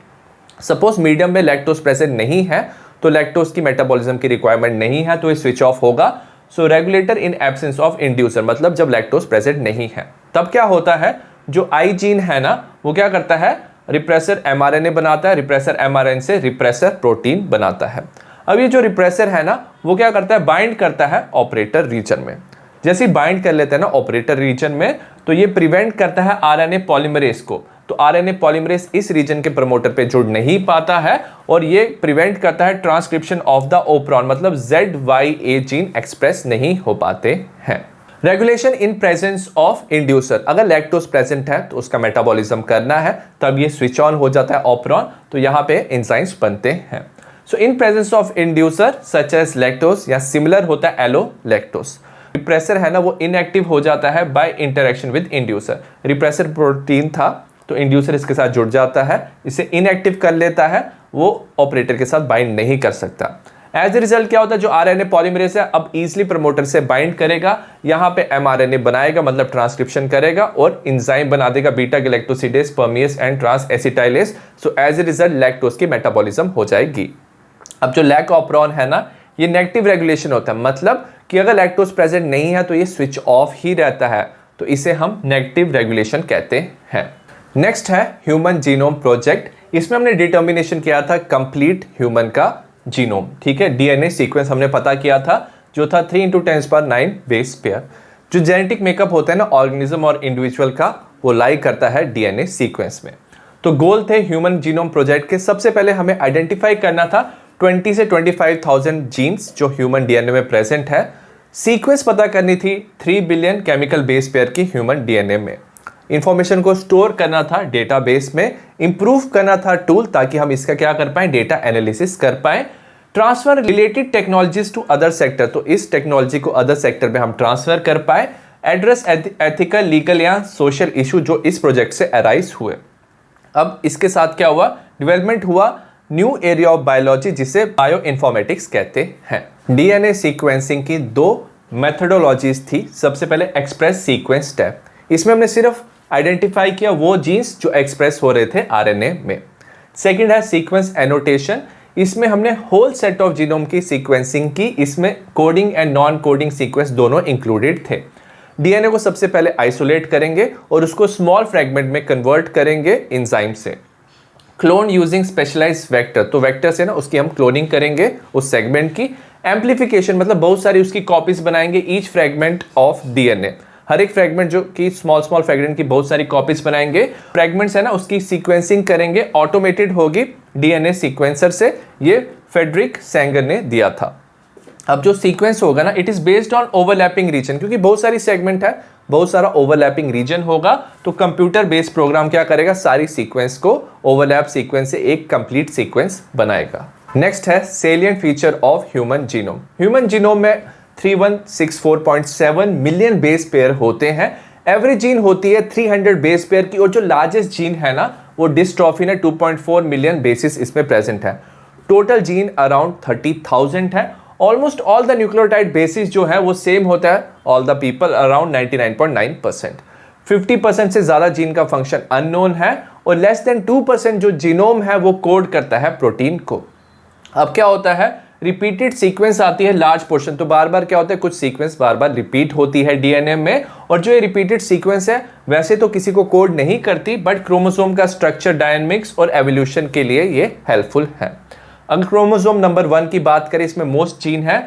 Speaker 1: सपोज मीडियम में लैक्टोज प्रेजेंट नहीं है, तो लैक्टोज की मेटाबॉलिज्म की रिक्वायरमेंट नहीं है, तो ये स्विच ऑफ होगा। So regulator in absence of inducer, मतलब जब लैक्टोज प्रेजेंट नहीं है तब क्या होता है, जो आई जीन है ना वो क्या करता है, रिप्रेसर एमआरएनए बनाता है, रिप्रेसर एमआरएनए से रिप्रेसर प्रोटीन बनाता है। अब ये जो रिप्रेसर है ना वो क्या करता है, बाइंड करता है ऑपरेटर रीजन में। जैसे ही बाइंड कर लेते हैं ना ऑपरेटर रीजन में, तो ये प्रिवेंट करता है आरएनए पॉलीमरेज को, तो आरएनए पॉलीमरेज इस रीजन के प्रमोटर पे जुड़ नहीं पाता है, और ये प्रिवेंट करता है ट्रांसक्रिप्शन ऑफ द ऑपरॉन, मतलब ZYA जीन एक्सप्रेस नहीं हो पाते हैं। Regulation in presence of inducer, अगर लैक्टोज प्रेजेंट है तो उसका मेटाबॉलिज्म करना है, तब ये स्विच ऑन हो जाता है ऑपरॉन, तो यहाँ पे एंजाइम्स बनते हैं। So in presence of inducer such as lactose या सिमिलर होता है एलो लैक्टोज। रिप्रेसर है ना वो इनएक्टिव हो जाता है by interaction with inducer, repressor protein था तो इंड्यूसर इसके साथ जुड़ जाता है, इसे इनएक्टिव कर लेता है, वो ऑपरेटर के साथ बाइंड नहीं कर सकता। एज ए रिजल्ट क्या होता है, जो आरएनए पॉलीमरेज है अब इजिली प्रमोटर से बाइंड करेगा, यहाँ पे एमआरएनए बनाएगा मतलब ट्रांसक्रिप्शन करेगा और इंजाइम बना देगा beta galactosidase, permease and trans acetylase. So as a result lactose की मेटाबॉलिज्म हो जाएगी। अब जो लैक ऑफ ऑपरॉन है ना, ये नेगेटिव रेगुलेशन होता है, मतलब कि अगर लैक्टोज प्रेजेंट नहीं है तो ये स्विच ऑफ ही रहता है, तो इसे हम नेगेटिव रेगुलेशन कहते हैं। नेक्स्ट है ह्यूमन जीनोम प्रोजेक्ट। इसमें हमने डिटर्मिनेशन किया था कंप्लीट ह्यूमन का जीनोम, ठीक है। डीएनए सीक्वेंस हमने पता किया था जो था 3 × 10⁹ बेस पेयर। जो जेनेटिक मेकअप होता है ना ऑर्गेनिज्म और इंडिविजुअल का, वो लाई करता है डीएनए सीक्वेंस में। तो गोल थे ह्यूमन जीनोम प्रोजेक्ट के, सबसे पहले हमें आइडेंटिफाई करना था 20 से 25,000 जीन्स जो ह्यूमन डीएनए में प्रेजेंट है। सीक्वेंस पता करनी थी 3 बिलियन केमिकल बेस पेयर की ह्यूमन डीएनए में। इंफॉर्मेशन को स्टोर करना था डेटाबेस में, इंप्रूव करना था टूल ताकि हम इसका क्या कर पाए, डेटा एनालिसिस कर पाए। Transfer related technologies to other sector, तो इस टेक्नोलॉजी को अदर सेक्टर में हम ट्रांसफर कर पाए। एड्रेस एथिकल, लीगल या सोशल इशू जो इस प्रोजेक्ट से अराइज हुए। अब इसके साथ क्या हुआ, डेवलपमेंट हुआ न्यू एरिया ऑफ बायोलॉजी जिसे बायो इन्फॉर्मेटिक्स कहते हैं। डीएनए सीक्वेंसिंग की 2 मेथडोलॉजीज थी। सबसे पहले एक्सप्रेस सीक्वेंस स्टेप, इसमें हमने सिर्फ आइडेंटिफाई किया वो जीन्स जो एक्सप्रेस हो रहे थे आरएनए में। सेकंड है सीक्वेंस एनोटेशन, इसमें हमने होल सेट ऑफ जीनोम की सीक्वेंसिंग की, इसमें coding and non coding sequence दोनों इंक्लूडेड थे। डीएनए को सबसे पहले आइसोलेट करेंगे और उसको स्मॉल फ्रेगमेंट में कन्वर्ट करेंगे एंजाइम से। क्लोन यूजिंग स्पेशलाइज्ड वेक्टर, तो वेक्टर से ना उसकी हम क्लोनिंग करेंगे उस सेगमेंट की। एम्पलीफिकेशन मतलब बहुत सारी उसकी कॉपीज बनाएंगे ईच फ्रेगमेंट ऑफ डीएनए, हर एक फ्रेगमेंट जो कि स्मॉल फ्रेगमेंट की बहुत सारी कॉपीज बनाएंगे। फ्रेगमेंट्स है ना उसकी सीक्वेंसिंग करेंगे, ऑटोमेटेड होगी डीएनए सीक्वेंसर से। ये फ्रेडरिक सैंगर ने दिया था। अब जो सीक्वेंस होगा ना, it is based on overlapping region, क्योंकि बहुत सारी सेगमेंट है, बहुत सारा ओवरलैपिंग रीजन होगा, तो कंप्यूटर बेस्ड प्रोग्राम क्या करेगा, सारी सीक्वेंस को ओवरलैप सीक्वेंस से एक कंप्लीट सीक्वेंस बनाएगा। नेक्स्ट है salient feature of human genome. Human genome में 3164.7 मिलियन बेस पेयर होते हैं। एवरेज जीन होती है 300 बेस पेयर की, और जो लार्जेस्ट जीन है ना वो डिस्ट्रॉफिन है, 2.4 मिलियन बेसिस इसमें प्रेजेंट है। टोटल जीन अराउंड 30,000 है। Almost all the nucleotide basis जो है वो सेम होता है, ऑल द पीपल अराउंड 99.9%। 50% से ज्यादा जीन का फंक्शन अननोन है, और लेस देन 2% जो जीनोम है वो कोड करता है प्रोटीन को। अब क्या होता है, रिपीटेड सीक्वेंस आती है लार्ज पोर्शन, तो बार बार क्या होता है, कुछ सीक्वेंस बार बार रिपीट होती है डीएनए में, और जो ये रिपीटेड सीक्वेंस है वैसे तो किसी को कोड नहीं करती, बट क्रोमोसोम का स्ट्रक्चर, डायनेमिक्स और एवोल्यूशन के लिए ये हेल्पफुल है। अगर क्रोमोसोम नंबर 1 की बात करें, इसमें मोस्ट जीन है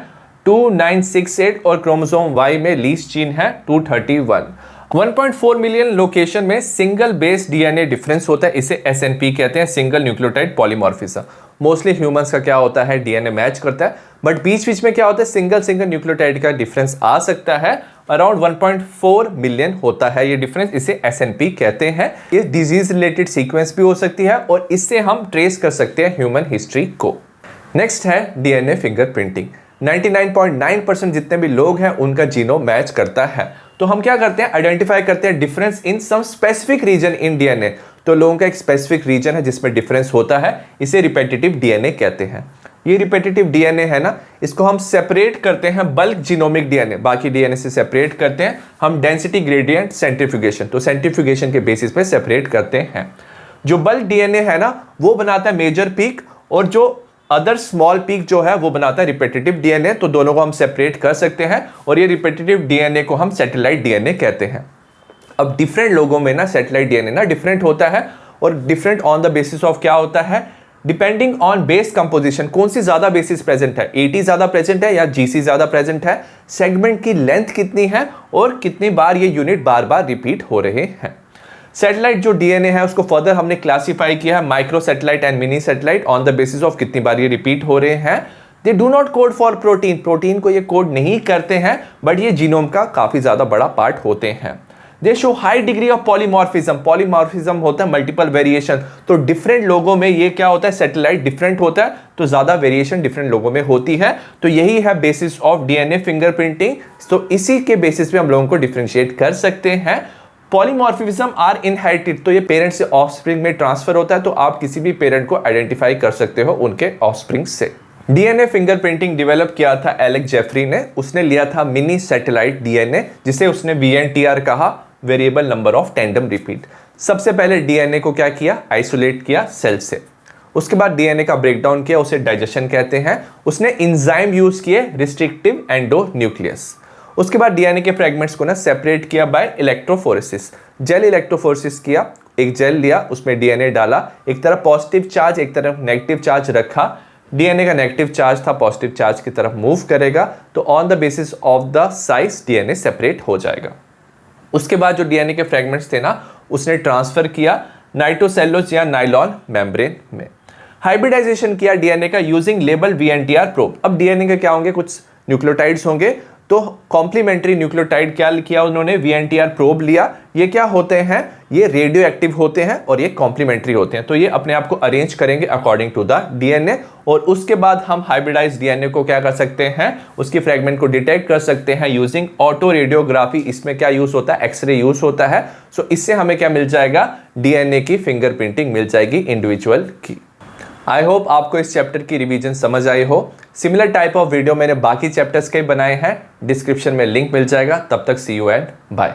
Speaker 1: 2968, और क्रोमोसोम Y में लीस्ट जीन है 231। 1.4 मिलियन लोकेशन में सिंगल बेस डीएनए डिफरेंस होता है, इसे एसएनपी कहते हैं, single nucleotide polymorphism. Mostly humans का क्या होता है, डीएनए मैच करता है, बट बीच बीच में क्या होता है, सिंगल न्यूक्लियोटाइड का डिफरेंस आ सकता है। अराउंड 1.4 मिलियन होता है ये डिफरेंस, इसे एसएनपी कहते हैं। ये डिजीज रिलेटेड सीक्वेंस भी हो सकती है, और इससे हम ट्रेस कर सकते हैं ह्यूमन हिस्ट्री को। नेक्स्ट है डीएनए फिंगरप्रिंटिंग। 99.9% जितने भी लोग हैं उनका जीनोम मैच करता है। तो हम क्या करते हैं, आइडेंटिफाई करते हैं difference in some specific region in DNA. तो लोगों का एक स्पेसिफिक रीजन है जिसमें डिफरेंस होता है, इसे रिपीटेटिव डीएनए कहते हैं। ये रिपीटेटिव डीएनए है ना, इसको हम सेपरेट करते हैं बल्क जीनोमिक डीएनए, बाकी डीएनए से सेपरेट करते हैं हम डेंसिटी ग्रेडियंट सेंट्रीफ्यूगेशन, तो सेंट्रीफ्यूगेशन के बेसिस पे सेपरेट करते हैं। जो बल्क डीएनए है ना वो बनाता है मेजर पीक, और जो अदर स्मॉल पीक जो है वो बनाता है रिपीटेटिव डीएनए, तो दोनों को हम सेपरेट कर सकते हैं, और ये रिपीटेटिव डीएनए को हम सैटेलाइट डीएनए कहते हैं। अब डिफरेंट लोगों में ना सैटेलाइट डीएनए ना डिफरेंट होता है, और different on the basis of क्या होता है, डिपेंडिंग ऑन बेस कंपोजिशन, कौन सी ज्यादा बेसिस प्रेजेंट है, एटी ज्यादा प्रेजेंट है या जीसी ज्यादा प्रेजेंट है, सेगमेंट की लेंथ कितनी है, और कितनी बार ये यूनिट बार बार रिपीट हो रहे हैं। सैटेलाइट जो डीएनए है उसको फर्दर हमने क्लासिफाई किया है micro satellite and mini satellite on the basis of कितनी बार ये रिपीट हो रहे हैं। दे do not code for protein, protein को ये कोड नहीं करते हैं, बट ये जीनोम का काफी ज्यादा बड़ा पार्ट होते हैं। दे show high degree of polymorphism, polymorphism होता है मल्टीपल वेरिएशन, तो डिफरेंट लोगों में ये क्या होता है, सैटेलाइट डिफरेंट होता है, तो ज्यादा वेरिएशन डिफरेंट लोगों में होती है। तो यही है बेसिस ऑफ डीएनए फिंगरप्रिंटिंग, तो इसी के बेसिस पे हम लोगों को डिफरेंशिएट कर सकते हैं। पॉलीमॉर्फिज्म आर इनहेरिटेड, तो ये पेरेंट से ऑफस्प्रिंग में ट्रांसफर होता है, तो आप किसी भी पेरेंट को आइडेंटिफाई कर सकते हो उनके ऑफस्प्रिंग से। डीएनए फिंगरप्रिंटिंग डेवलप किया था एलेक्स जेफरी ने। उसने लिया था मिनी सैटेलाइट डीएनए, जिसे उसने वीएनटीआर कहा, variable number of tandem repeat. सबसे पहले डीएनए को क्या किया, आइसोलेट किया सेल से। उसके बाद डीएनए का ब्रेकडाउन किया, उसे डाइजेशन कहते हैं। उसने इंजाइम यूज किए, रिस्ट्रिक्टिव एंडो न्यूक्लियस। उसके बाद डीएनए के फ्रेगमेंट्स को ना सेपरेट किया बाय इलेक्ट्रोफोरेसिस, जेल इलेक्ट्रोफोरेसिस किया। एक जेल लिया, उसमें डीएनए डाला, एक तरफ पॉजिटिव चार्ज एक तरफ नेगेटिव चार्ज रखा। डीएनए का नेगेटिव चार्ज था, पॉजिटिव चार्ज की तरफ मूव करेगा, तो on the basis of the size DNA separate हो जाएगा। उसके बाद जो डीएनए के फ्रेगमेंट्स थे ना, उसने ट्रांसफर किया नाइट्रोसेलुलोज या नाइलॉन मेम्ब्रेन में। हाइब्रिडाइजेशन किया डीएनए का यूजिंग लेबल वीएनटीआर प्रोब। अब डीएनए के क्या होंगे, कुछ न्यूक्लियोटाइड्स होंगे, तो कॉम्प्लीमेंट्री न्यूक्लियोटाइड क्या किया उन्होंने, वीएनटीआर प्रोब लिया। ये क्या होते हैं, ये रेडियो एक्टिव होते हैं और ये कॉम्प्लीमेंट्री होते हैं, तो ये अपने आप को अरेंज करेंगे अकॉर्डिंग टू द डीएनए। और उसके बाद हम हाइब्रिडाइज डीएनए को क्या कर सकते हैं, उसकी फ्रेगमेंट को डिटेक्ट कर सकते हैं यूजिंग ऑटो रेडियोग्राफी। इसमें क्या यूज होता है, एक्सरे यूज होता है। सो इससे हमें क्या मिल जाएगा, डीएनए की फिंगरप्रिंटिंग मिल जाएगी इंडिविजुअल की। आई होप आपको इस चैप्टर की रिवीजन समझ आई हो। सिमिलर टाइप ऑफ वीडियो मैंने बाकी चैप्टर्स के बनाए हैं, डिस्क्रिप्शन में लिंक मिल जाएगा। तब तक सी यू एंड बाय।